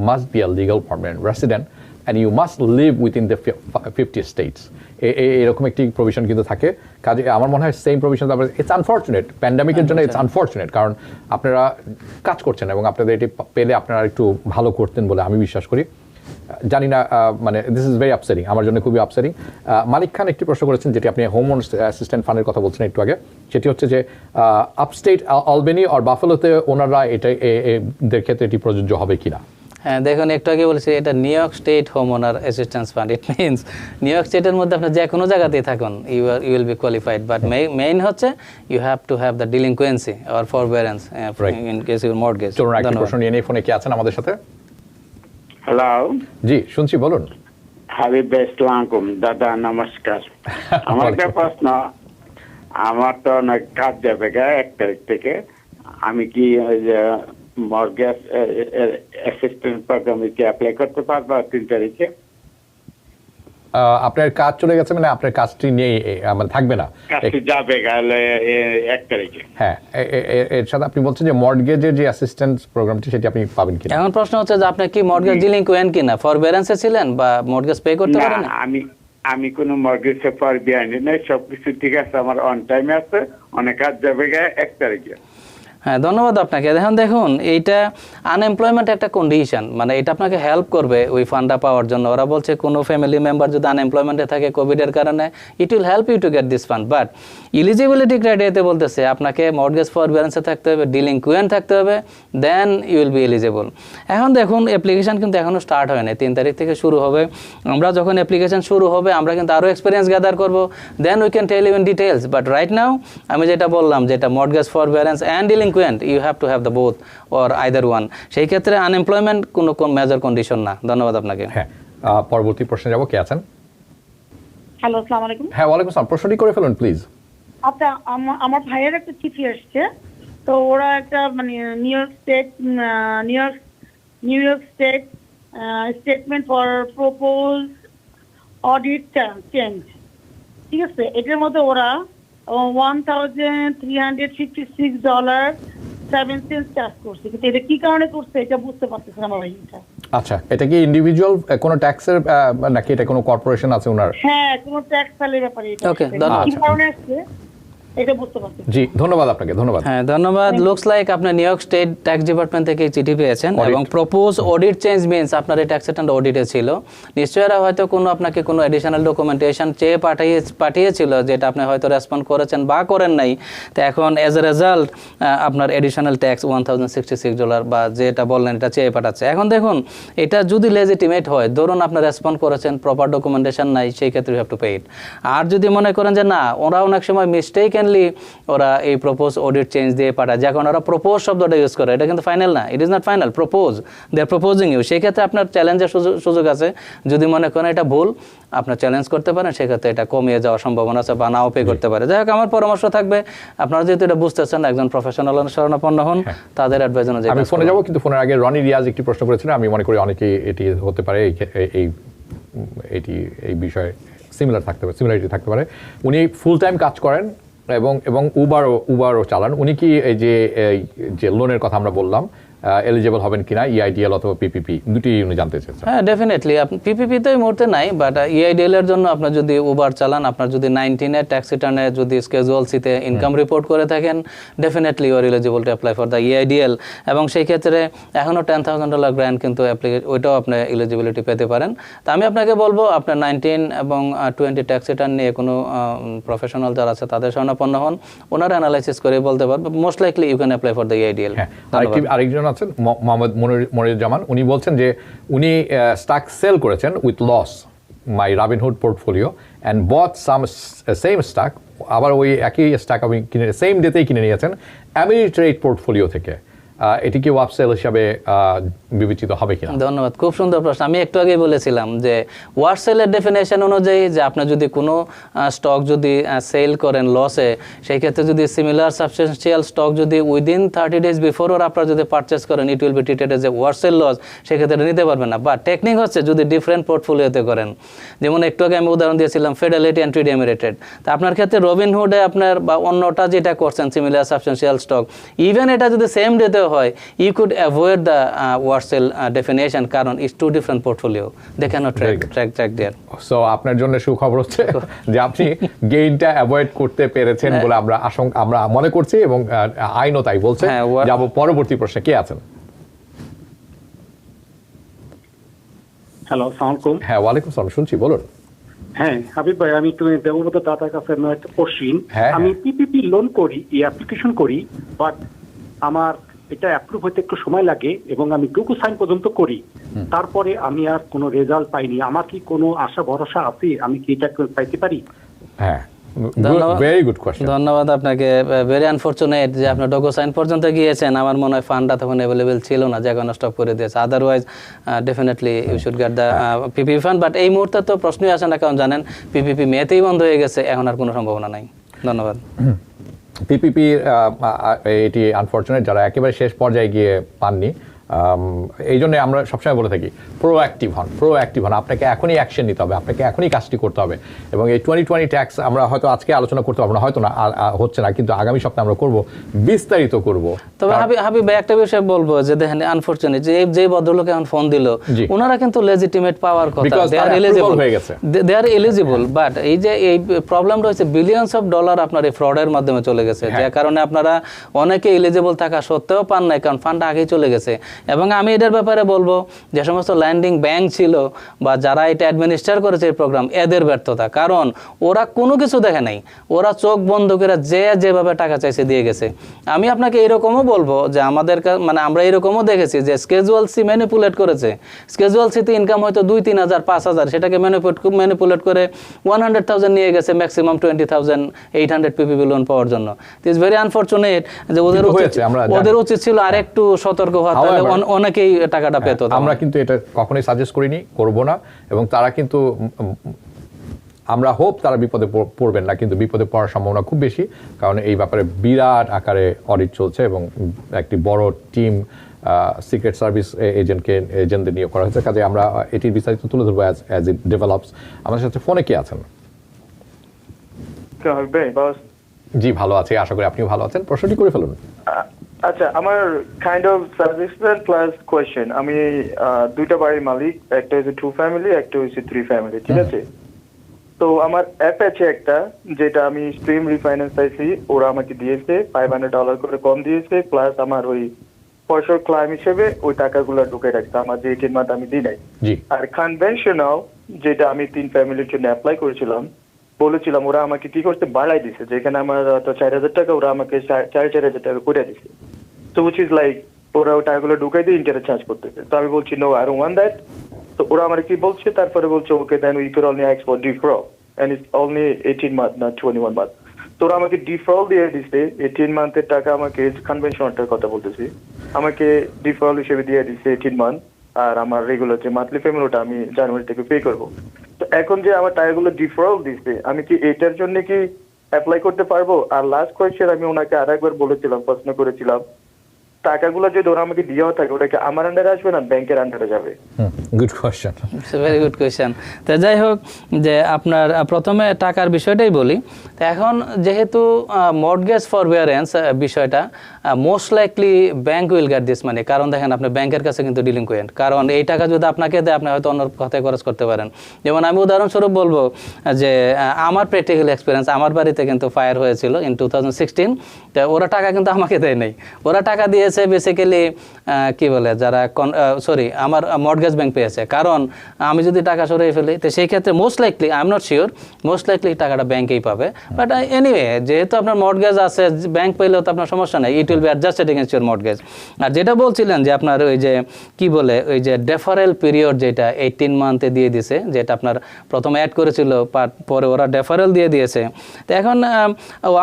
must be a legal permanent resident and you must live within the 50 states. এরকম একটি প্রভিশন কিন্তু থাকে। কাজে আমার মনে হয় সেম প্রভিশন, তারপরে ইটস আনফর্চুনেট, প্যান্ডামিকের জন্য ইটস আনফর্চুনেট, কারণ আপনারা কাজ করছেন এবং আপনাদের এটি পেলে আপনারা একটু ভালো করতেন বলে আমি বিশ্বাস করি। জানি না, মানে দিস ইজ ভেরি আপসেটিং, আমার জন্য খুবই আপসেটিং। মালিক খান একটি প্রশ্ন করেছেন, যেটি আপনি হোম অ্যাসিস্ট্যান্ট ফান্ডের কথা বলছেন একটু আগে, সেটি হচ্ছে যে আপস্টেট অলবেনি আর বাফেলোতে ওনারা এদের ক্ষেত্রে এটি প্রযোজ্য হবে কিনা। হ্যাঁ, দেখুন একটু আগে বলেছি এটা New York State home owner assistance fund. It means New York স্টেটের মধ্যে আপনি যে কোনো জায়গাতেই থাকুন, you will be qualified, but main হচ্ছে you have to have the delinquency or forbearance in case your mortgage. চলুন একটা প্রশ্ন নিয়ে ফোনে কে আছেন আমাদের সাথে? হ্যালো, জি শুনছি, বলুন। হাবিব ভাই, আসসালামু আলাইকুম। দাদা নমস্কার। আমার একটা প্রশ্ন, আমার তো অনেক কাজ যাবে 1 তারিখ থেকে, আমি কি ওই যে মর্গেজ অ্যাসিস্ট্যান্ট প্রোগ্রামে কি অ্যাপ্লাই করতে পারবো 3 তারিখে? আপনার কাজ চলে গেছে মানে আপনার কাজটি নিয়ে মানে থাকবে না, কাজটি যাবে 1 তারিখে। হ্যাঁ, এর সাথে আপনি বলছেন যে মর্টগেজের যে অ্যাসিস্ট্যান্স প্রোগ্রামটি সেটি আপনি পাবেন কিনা। এখন প্রশ্ন হচ্ছে যে আপনি কি মর্টগেজ ডিলিংকুয়েন্ট কিনা, ফরবেয়ারেন্সে ছিলেন বা মর্টগেজ পে করতে পারেন না? আমি কোনো মর্গেজে ফর বিহাইন্ড নাই, সবকিছু ঠিক আছে, আমার অন টাইমে আছে, অনেক কাজ যাবে 1 তারিখে। হ্যাঁ, ধন্যবাদ আপনাকে। দেখুন এইটা আনএমপ্লয়মেন্ট একটা কন্ডিশন, মানে এটা আপনাকে হেল্প করবে ওই ফান্ডটা পাওয়ার জন্য। ওরা বলছে কোনো ফ্যামিলি মেম্বার যদি আনএমপ্লয়মেন্টে থাকে কোভিডের কারণে, it will help you to get this fund, but eligibility ক্রাইটেরিয়াতে বলতেছে আপনাকে মর্টগেজ ফরবিয়ারেন্সে থাকতে হবে, ডিলিংকুয়েন্ট থাকতে হবে, then you will be eligible. এখন দেখুন অ্যাপ্লিকেশন কিন্তু এখনও স্টার্ট হয় না, 3 তারিখ থেকে শুরু হবে। আমরা যখন অ্যাপ্লিকেশন শুরু হবে আমরা কিন্তু আরও এক্সপিরিয়েন্স গ্যাদার করবো, then we can tell you in details, but right now আমি যেটা বললাম, যেটা mortgage forbearance and delinquent, you have to have the both or either one, সেই ক্ষেত্রে আনএমপ্লয়মেন্ট কোনো মেজর কন্ডিশন না। ধন্যবাদ আপনাকে। হ্যাঁ, পরবর্তী প্রশ্নে যাব, কে আছেন? হ্যালো, আসসালামু আলাইকুম। হ্যাঁ, ওয়ালাইকুম আসসালাম, প্রশ্নটি করে ফেলুন প্লিজ। আচ্ছা, আমার ভাইয়ের একটা চিঠি আসছে, তো ওরা একটা মানে new York state statement for propose audit change, ঠিক আছে, এটার মধ্যে ওরা $1,356.07 চার্জ করছে, কিন্তু এটা কি কারণে করছে এটা বুঝতে পারতেছে না ভাই। আচ্ছা, এটা কি ইন্ডিভিজুয়াল কোনো ট্যাক্সের নাকি এটা কোনো কর্পোরেশন আছে ওনার? হ্যাঁ, কোনো ট্যাক্স ফাইলের ব্যাপারে এটা। ওকে, কি কারণে আসছে এটা বুঝতে পারছি। জি, ধন্যবাদ আপনাকে, ধন্যবাদ। হ্যাঁ, ধন্যবাদ। লুকস লাইক আপনি new York state tax department থেকে চিঠি পেয়েছেন এবং প্রপোজ অডিট চেঞ্জ মিন্স আপনার এই ট্যাক্স রিটার্ন অডিটে ছিল, নিশ্চয়ই এরা হয়তো আপনাকে কোনো অ্যাডিশনাল ডকুমেন্টেশন চেয়ে পাঠিয়েছিল, যেটা আপনি হয়তো রেসপন্ড করেছেন বা করেন নাই। তো এখন এজ এ রেজাল্ট আপনার অ্যাডিশনাল ট্যাক্স $1,066 বা যেটা বললেন এটা চেয়ে পাঠাচ্ছে। এখন দেখুন এটা যদি লেজিটিমেট হয়, ধরুন আপনি রেসপন্ড করেছেন, প্রপার ডকুমেন্টেশন নাই, সেই ক্ষেত্রে ইউ হ্যাভ টু পে ইট। আর যদি মনে করেন যে না, ওরা অনেক সময় মিস্টেক সেকেন্ডলি ওরা এই প্রপোজ অডিট চেঞ্জ দিয়ে পাঠায়, যখন ওরা প্রপোজ শব্দটা ইউজ করে, এটা কিন্তু ফাইনাল না, it is not final, propose, they are proposing you. সেক্ষেত্রে আপনার চ্যালেঞ্জের সুযোগ আছে, যদি মনে করেন এটা ভুল আপনার চ্যালেঞ্জ করতে পারেন, সেক্ষেত্রে এটা কমিয়ে যাওয়ার সম্ভাবনা আছে বা নাও পে করতে পারে। যাই হোক, আমার পরামর্শ থাকবে আপনারা যেহেতু এটা বুঝতেছেন, একজন প্রফেশনাল শরণাপন্ন হন, তাদের অ্যাডভাইস অনুযায়ী আমি কাজ ফোনে করুন। যাবো, কিন্তু ফোনের আগে রনি রিয়াজ একটি প্রশ্ন করেছিলেন, আমি মনে করি অনেকেই এটি হতে পারে, এই বিষয়ে সিমিলারিটি থাকতে পারে। উনি ফুল টাইম কাজ করেন এবং উবারও চালান। উনি কি এই যে লোনের কথা আমরা বললাম, এলিজিবল হবেন কিনা, ইআইডিএল অথবা পিপিপি, দুটি উনি জানতে চেয়েছেন। হ্যাঁ, ডেফিনেটলি। পিপিপি তো এই মুহূর্তে নাই, বাট ইআইডিএল এর জন্য আপনার যদি উবার চালান, আপনার যদি 19 ট্যাক্স রিটার্নে যদি স্কেজুয়াল সিতে ইনকাম রিপোর্ট করে থাকেন, definitely you are eligible to apply for the EIDL. এবং সেই ক্ষেত্রে এখনও $10,000 গ্র্যান্ট কিন্তু ওইটাও আপনি এলিজিবিলিটি পেতে পারেন। তা আমি আপনাকে বলবো, আপনার 19 এবং 20 ট্যাক্স রিটার্ন নিয়ে কোনো প্রফেশনাল যারা আছে তাদের শরণাপন্ন হন, ওনারা অ্যানালাইসিস করে বলতে পারবে, most likely you can apply for the EIDL. আরেকজন আছেন মোহাম্মদ মনিরুজ্জামান, উনি বলছেন যে উনি স্টক সেল করেছেন with loss my Robinhood portfolio and bought some same stock, আবার ওই একই স্টক আমি কিনে সেম ডেতেই কিনে নিয়েছেন আমেরিট্রেড পোর্টফোলিও থেকে। এটি কি ওয়াপসেল হিসাবে বিবেচিত হবে কিনা? ধন্যবাদ, খুব সুন্দর প্রশ্ন। আমি একটু আগেই বলেছিলাম যে ওয়ারসেলের ডেফিনেশন অনুযায়ী যে আপনি যদি কোনো স্টক যদি সেল করেন লসে, সেই ক্ষেত্রে যদি সিমিলার সাবস্টেন্সিয়াল স্টক যদি উইদিন 30 days বিফোর ওর আপনারা যদি পারচেস করেন, it will be treated as a wash sale loss, সেক্ষেত্রে নিতে পারবেন না। বাট টেকনিক হচ্ছে যদি ডিফারেন্ট পোর্টফোলিওতে করেন, যেমন একটু আগে আমি উদাহরণ দিয়েছিলাম ফিডেলিটি অ্যান্ড ট্রেড এমিরেটেড, তা আপনার ক্ষেত্রে রবিনহুডে আপনার বা অন্যটা যেটা করছেন সিমিলার সাবস্টেন্সিয়াল স্টক, ইভেন এটা যদি সেম ডেতে হয়, you could avoid the Warsel definition, কারণ it's two different portfolio, they cannot track there. So আপনার জন্য সুখবর হচ্ছে যে আপনি গেইনটা অ্যাভয়েড করতে পেরেছেন বলে আমরা মনে করছি, এবং আইনও তাই বলছে। যাব পরবর্তী প্রশ্নে, কে আছেন? হ্যালো, আসসালামু আলাইকুম। হ্যাঁ, ওয়ালাইকুম আসসালাম, শুনছি, বলুন। হ্যাঁ হাবিব ভাই, আমি একটু দেবব্রত দাতার কাছে একটা কোশ্চিন। আমি পিপিপি লোন করি, অ্যাপ্লিকেশন করি, বাট আমার এটা অ্যাপ্রুভ হতে একটু সময় লাগে এবং আমি ডুকু সাইন পর্যন্ত করি, তারপরে আমি আর কোনো রেজাল্ট পাইনি। আমার কি কোনো আশা ভরসা আছে, আমি কি এটা পাইতে পারি? হ্যাঁ, ভেরি গুড কোয়েশ্চন। ধন্যবাদ আপনাকে। ভেরি আনফরচুনেট যে আপনি ডোকো সাইন পর্যন্ত গিয়েছেন। আমার মনে হয় ফান্ডটা তখন অ্যাভেলেবেল ছিল না, যে এখন স্টপ করে দিয়েছে। Otherwise definitely you should get the PPP fund. But এই মুহূর্তে তো প্রশ্নই আসে না, কারণ জানেন পিপিপি মেতেই বন্ধ হয়ে গেছে, এখন আর কোনো সম্ভাবনা নাই। ধন্যবাদ। পিপিপি এটি আনফরচুনেট যারা একেবারে শেষ পর্যায়ে গিয়ে পাননি। এই জন্য আমরা সবসময় বলে থাকি প্রোঅ্যাক্টিভ হন। আপনাকে এখনই অ্যাকশন নিতে হবে, আপনাকে এখনই কাজটি করতে হবে। এবং এই 2020 ট্যাক্স আমরা হয়তো আজকে আলোচনা করতে পারবো না, হয়তো না হচ্ছে না, কিন্তু আগামী সপ্তাহে আমরা করব, বিস্তারিত করব। তবে হাবিব ভাই একটা বিষয় বলবো, যে দেখেন আনফরচুনেট যে ভদ্রলোক এখন ফোন দিল, ওনারা কিন্তু লেজিটিমেট পাওয়ার কথা, দে আর এলিজিবল, বাট এই যে এই প্রবলেম রয়েছে, বিলিয়নস অফ ডলার আপনার এই ফ্রডের মাধ্যমে চলে গেছে, যে কারণে আপনারা অনেকে এলিজিবল থাকা সত্ত্বেও পান নাই, কারণ ফান্ডটা আগেই চলে গেছে। এবং আমি এটার ব্যাপারে বলবো, যে সমস্ত ল্যান্ডিং ব্যাংক ছিল বা যারা এটা অ্যাডমিনিস্টার করেছে এই প্রোগ্রাম, এদের ব্যর্থতা, কারণ ওরা কোনো কিছু দেখে নাই, ওরা চোখ বন্ধ করে যেভাবে টাকা চাইছে দিয়ে গেছে। আমি আপনাকে এরকমও বলবো যে আমাদের মানে আমরা এরকমও দেখেছি যে স্কেজুয়াল সি ম্যানিপুলেট করেছে। স্কেজুয়াল সিতে ইনকাম হয়তো 2-3 হাজার 5 হাজার, সেটাকে ম্যানিপুলেট করে 100,000 নিয়ে গেছে, ম্যাক্সিমাম 20,800 পিপিপি লোন পাওয়ার জন্য। ইটস ভেরি আনফরচুনেট যে ওদের উচিত ছিল আর একটু সতর্ক হওয়া, তাহলে অনেকেই টাকাটা পেত। আমরা কিন্তু এটা কখনোই সাজেস্ট করিনি, করব না, এবং তারা কিন্তু আমরা হোপ তারা বিপদে পড়বেন না, কিন্তু বিপদে পড়ার সম্ভাবনা খুব বেশি, কারণ এই ব্যাপারে বিরাট আকারে অডিট চলছে এবং একটি বড় টিম সিক্রেট সার্ভিস এজেন্টদের নিয়োগ করা হয়েছে। কাজে আমরা এটির বিস্তারিত তুলে ধরবো অ্যাজ ইট ডেভেলপস। আমাদের সাথে ফোনে কে আছেন? জি, ভালো আছি, আশা করি আপনিও ভালো আছেন। প্রশ্নটি করে ফেলুন। আচ্ছা, আমার kind of suggestion plus question. আমি দুইটা বাড়ির মালিক, একটা হচ্ছে 2 ফ্যামিলি, একটা হচ্ছে 3 ফ্যামিলি, ঠিক আছে? তো আমার অ্যাপ আছে একটা, যেটা আমি স্ট্রিম রিফাইন্যান্স চাইছি, ওরা আমাকে দিয়েছে $500 করে কম দিয়েছে, প্লাস আমার ওই ফসল ক্লাইম হিসেবে ওই টাকাগুলো ঢুকে রাখছে, আমার যে 18 মান্থ আমি দিই নাই। আর কনভেনশনাল যেটা আমি 3 ফ্যামিলির জন্য অ্যাপ্লাই করেছিলাম, বলেছিলাম, ওরা আমাকে কি করতে বাড়াই দিছে, যেখানে আমার তো 4,000 টাকা, ওরা আমাকে 4,500 টাকা করে দিছে। তো উইচ ইজ লাইক ওরা ওই টাকাগুলো ঢুকাই দিয়ে ইন্টারেস্ট চার্জ করতেছে। তো আমি বলছি no, I don't want that. তো ওরা আমার কি বলছে, তারপরে বলছে okay then we can only ask for defer and it's only 18 month, not 21 month. তোরা আমাকে ডিফল্ট দিয়ে দিছে 18 মান্থের টাকা, আমাকে কনভেনশনটার কথা বলতেছি, আমাকে ডিফল্ট হিসেবে দিয়ে দিছে 18 মান্থ, আর আমার রেগুলার যে মান্থলি পেমেন্ট ওটা আমি জানুয়ারি থেকে পে করব। তো এখন যে আমার টাকাগুলো ডিফল্ট দিছে, আমি কি এটার জন্য কি অ্যাপ্লাই করতে পারবো? আর লাস্ট কোয়েশ্চেন, আমি ওনাকে আরেকবার বলেছিলাম, প্রশ্ন করেছিলাম, টাকাগুলো যদি ওরা আমাকে দেওয়া থাকে ওটা কি আমার আন্ডারে আসবে না ব্যাংকের আন্ডারে যাবে? Good question, very good question. তো যাই হোক, যে আপনার প্রথমে টাকার বিষয়টাই বলি। তো এখন যেহেতু মর্টগেজ ফরবিয়ারেন্স বিষয়টা, most likely bank will get this মানি। কারণ দেখেন, আপনি ব্যাংকের কাছে কিন্তু ডিলিংকুয়েন্ট, কারণ এই টাকা যদি আপনাকে দেয়, আপনি হয়তো অন্য কথায় খরচ করতে পারেন। যেমন আমি উদাহরণস্বরূপ বলবো যে আমার প্র্যাকটিক্যাল এক্সপিরিয়েন্স, আমার বাড়িতে কিন্তু ফায়ার হয়েছিল ইন 2016। তো ওরা টাকা কিন্তু আমাকে দেয় নাই, ওরা টাকা দিয়েছে বেসিক্যালি কি বলে যারা আমার মর্টগেজ ব্যাংক পেয়েছে। কারণ আমি যদি টাকা সরিয়ে ফেলি, তো সেই ক্ষেত্রে most likely, I am not sure, most likely টাকাটা ব্যাংকেই পাবে। বাট এনিওয়ে, যেহেতু আপনার মর্টগেজ আছে, ব্যাংক পেলেও তো আপনার সমস্যা নেই, it will be adjusted against your mortgage. আর যেটা বলছিলেন যে আপনার ওই যে কি বলে, ওই যে ডেফারেল পিরিয়ড যেটা 18 মান্থে দিয়ে দিছে, যেটা আপনার প্রথমে অ্যাড করেছিল, পরে ওরা ডেফারেল দিয়ে দিয়েছে। তো এখন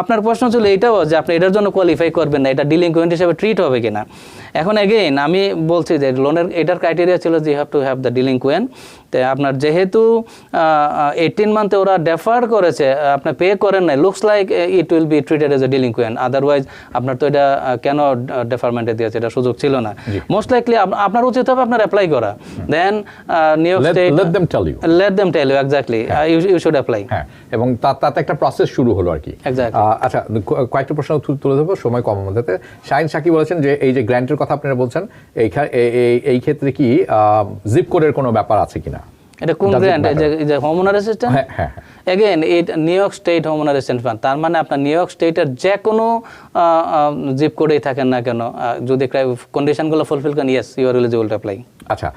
আপনার প্রশ্ন ছিল এইটাও যে আপনি এটার জন্য কোয়ালিফাই করবেন না, এটা ডিলিংকুয়েন্ট হিসেবে ট্রিট হবে কিনা। এখন এগেইন আমি বলছি যে লোনের এটার ক্রাইটেরিয়া ছিল যে you have to have the delinquent. তো আপনার যেহেতু 18 মান্থে ওরা ডেফার করেছে, আপনি পে করেন নাই, looks like it will be treated as a delinquent. Otherwise আপনার তো এটা কেন ডেফারমেন্টে দিয়েছে, এটা সুযোগ ছিল না। মোস্ট লাইকলি আপনার উচিত হবে আপনার অ্যাপ্লাই করা। Then New York State, let them tell you exactly you should apply. হ্যাঁ, এবং তাতে একটা প্রসেস শুরু হলো আর কি। আচ্ছা, কয়েকটা প্রশ্ন তুলে দেবো, সময় কম মধ্যে। শাহিন সাকি বলেছেন যে এই যে গ্র্যান্টের কথা আপনারা বলছেন, এই ক্ষেত্রে কি জিপ কোডের কোনো ব্যাপার আছে কিনা? এটা কোন গ্র্যান্ট? এই যে homeowner assistant, again it New York State homeowner assistant fund. তার মানে আপনার নিউ ইয়র্ক স্টেটের যে কোনো জিপ কোডেই থাকেন না কেন, যদি কন্ডিশনগুলো ফুলফিল করেন, yes you are eligible to apply. আচ্ছা,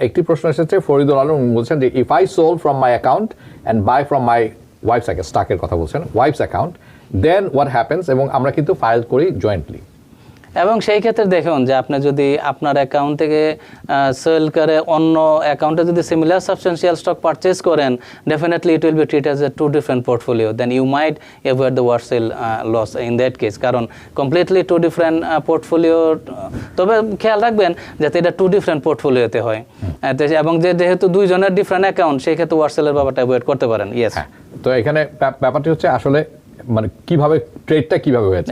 একটি প্রশ্ন এসেছে, ফরিদুল আলম বলছেন যে if I sold from my account and buy from my wife's account, স্টকের কথা বলছেন, wife's account, then what happens? এবং আমরা কিন্তু ফাইল করি জয়েন্টলি। এবং সেই ক্ষেত্রে দেখুন যে আপনি যদি আপনার অ্যাকাউন্ট থেকে সেল করে অন্য অ্যাকাউন্টে যদি সিমিলার সাবস্টেন্সিয়াল স্টক পারচেজ করেন, definitely it will be treat as a two different portfolio, then you might avoid the ওয়ার্ড sale loss in that case. কারণ কমপ্লিটলি টু ডিফারেন্ট পোর্টফোলিও, তবে খেয়াল রাখবেন যাতে এটা টু ডিফারেন্ট পোর্টফোলিওতে হয়, এবং যেহেতু দুইজনের ডিফারেন্ট অ্যাকাউন্ট, সেই ক্ষেত্রে ওয়ার্ড সেলের ব্যাপারটা অ্যাভয়েড করতে পারেন। ইয়েস, তো এখানে ব্যাপারটি হচ্ছে আসলে মানে কিভাবে ট্রেডটা কিভাবে হয়েছে,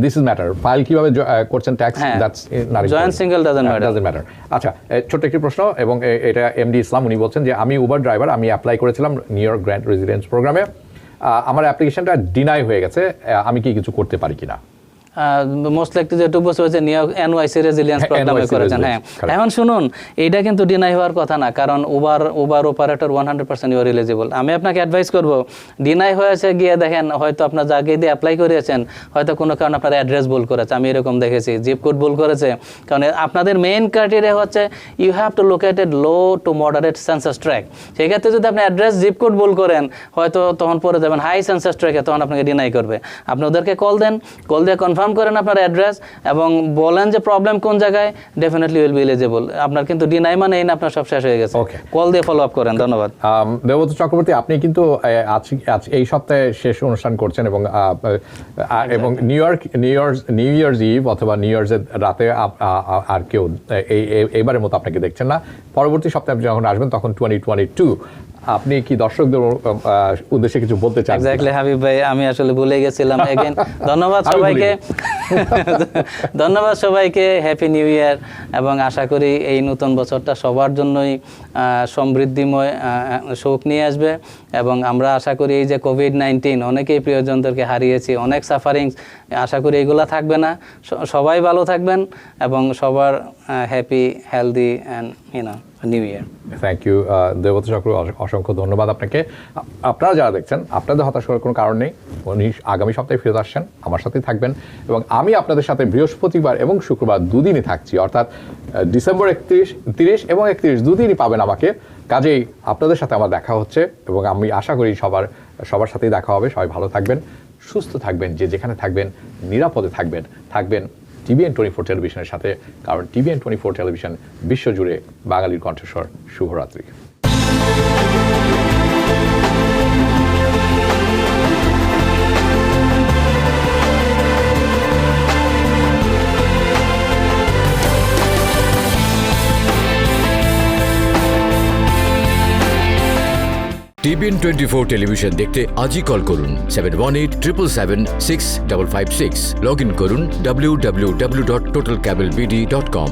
দিস ইজ ম্যাটার। ফাইল কিভাবে করছেন, tax, that's not joint single doesn't matter. আচ্ছা, ছোট্ট একটি প্রশ্ন, এবং এটা এমডি ইসলাম, উনি বলছেন যে আমি উবার ড্রাইভার, আমি অ্যাপ্লাই করেছিলাম নিউ ইয়র্ক গ্র্যান্ড রেসিডেন্স প্রোগ্রামে, আমার অ্যাপ্লিকেশনটা ডিনাই হয়ে গেছে, আমি কি কিছু করতে পারি কিনা? মোস্ট লাইকলি যেটুকু বছর হচ্ছে NYC রেজিলিয়েন্স প্রোগ্রামে করেছেন। হ্যাঁ, এখন শুনুন, এইটা কিন্তু ডিনাই হওয়ার কথা না, কারণ Uber operator 100% you are eligible. আমি আপনাকে অ্যাডভাইস করব, ডিনাই হয়েছে গিয়ে দেখেন, হয়তো আপনার জায়গায় দিয়ে অ্যাপ্লাই করেছেন, হয়তো কোনো কারণে আপনার অ্যাড্রেস ভুল করেছে, আমি এরকম দেখেছি, জিপ কোড ভুল করেছে। কারণ আপনাদের মেইন ক্রাইটেরিয়া হচ্ছে you have to located low to moderate census track. সেই ক্ষেত্রে যদি আপনি অ্যাড্রেস জিপ কোড ভুল করেন, হয়তো তখন পরে যাবেন হাই সেন্সাস ট্র্যাকে, তখন আপনাকে ডিনাই করবে। আপনি ওদেরকে কল দেন, কল দিয়ে কনফার্ম করেন আপনার অ্যাড্রেস এবং বলেন যে প্রবলেম কোন জায়গায়, ডেফিনেটলি উইল বি এলিজিবল। আপনার কিন্তু ডিনাই মানে এই না আপনার সব শেষ হয়ে গেছে। কল দিয়ে ফলো আপ করেন। ধন্যবাদ। দেবব্রত চক্রবর্তী, আপনি কিন্তু এই সপ্তাহে শেষ অনুষ্ঠান করছেন, এবং নিউ ইয়ার্স ইভ অথবা নিউ ইয়ার্সের রাতে আর কেউ এইবারের মতো আপনাকে দেখছেন না। পরবর্তী সপ্তাহে আপনি যখন আসবেন তখন 2022, আপনি কি দর্শকদের উদ্দেশ্যে কিছু বলতে চান? এক্স্যাক্টলি হাবিব ভাই, আমি আসলে ভুলে গেছিলাম। এগেইন ধন্যবাদ সবাইকে, ধন্যবাদ সবাইকে, হ্যাপি নিউ ইয়ার, এবং আশা করি এই নতুন বছরটা সবার জন্যই সমৃদ্ধিময় সুখ নিয়ে আসবে। এবং আমরা আশা করি এই যে কোভিড-19, অনেকেই প্রিয়জনদেরকে হারিয়েছি, অনেক সাফারিংস, আশা করি এগুলা থাকবে না। সবাই ভালো থাকবেন এবং সবার happy, healthy and new year. Thank you Debabrata Chakraborty, অসংখ্য ধন্যবাদ আপনাকে। আপনারা যারা দেখছেন, আপনাদের হতাশ করার কোনো কারণ নেই। উনি আগামী সপ্তাহে ফেরত আসছেন, আমার সাথেই থাকবেন, এবং আমি আপনাদের সাথে বৃহস্পতিবার এবং শুক্রবার দুদিনই থাকছি, অর্থাৎ ডিসেম্বর 30 এবং 31 দুদিনই পাবেন আমাকে। কাজেই আপনাদের সাথে আমার দেখা হচ্ছে, এবং আমি আশা করি সবার সাথেই দেখা হবে। সবাই ভালো থাকবেন, সুস্থ থাকবেন, যে যেখানে থাকবেন নিরাপদে থাকবেন TVN 24 টেলিভিশনের সাথে, কারণ TVN 24 টেলিভিশন বিশ্বজুড়ে বাঙালির কণ্ঠস্বর। শুভরাত্রি। টিভিএন 24 টেলিভিশন দেখতে আজই কল করুন 7187776556। লগ ইন করুন www.totalcablebd.com।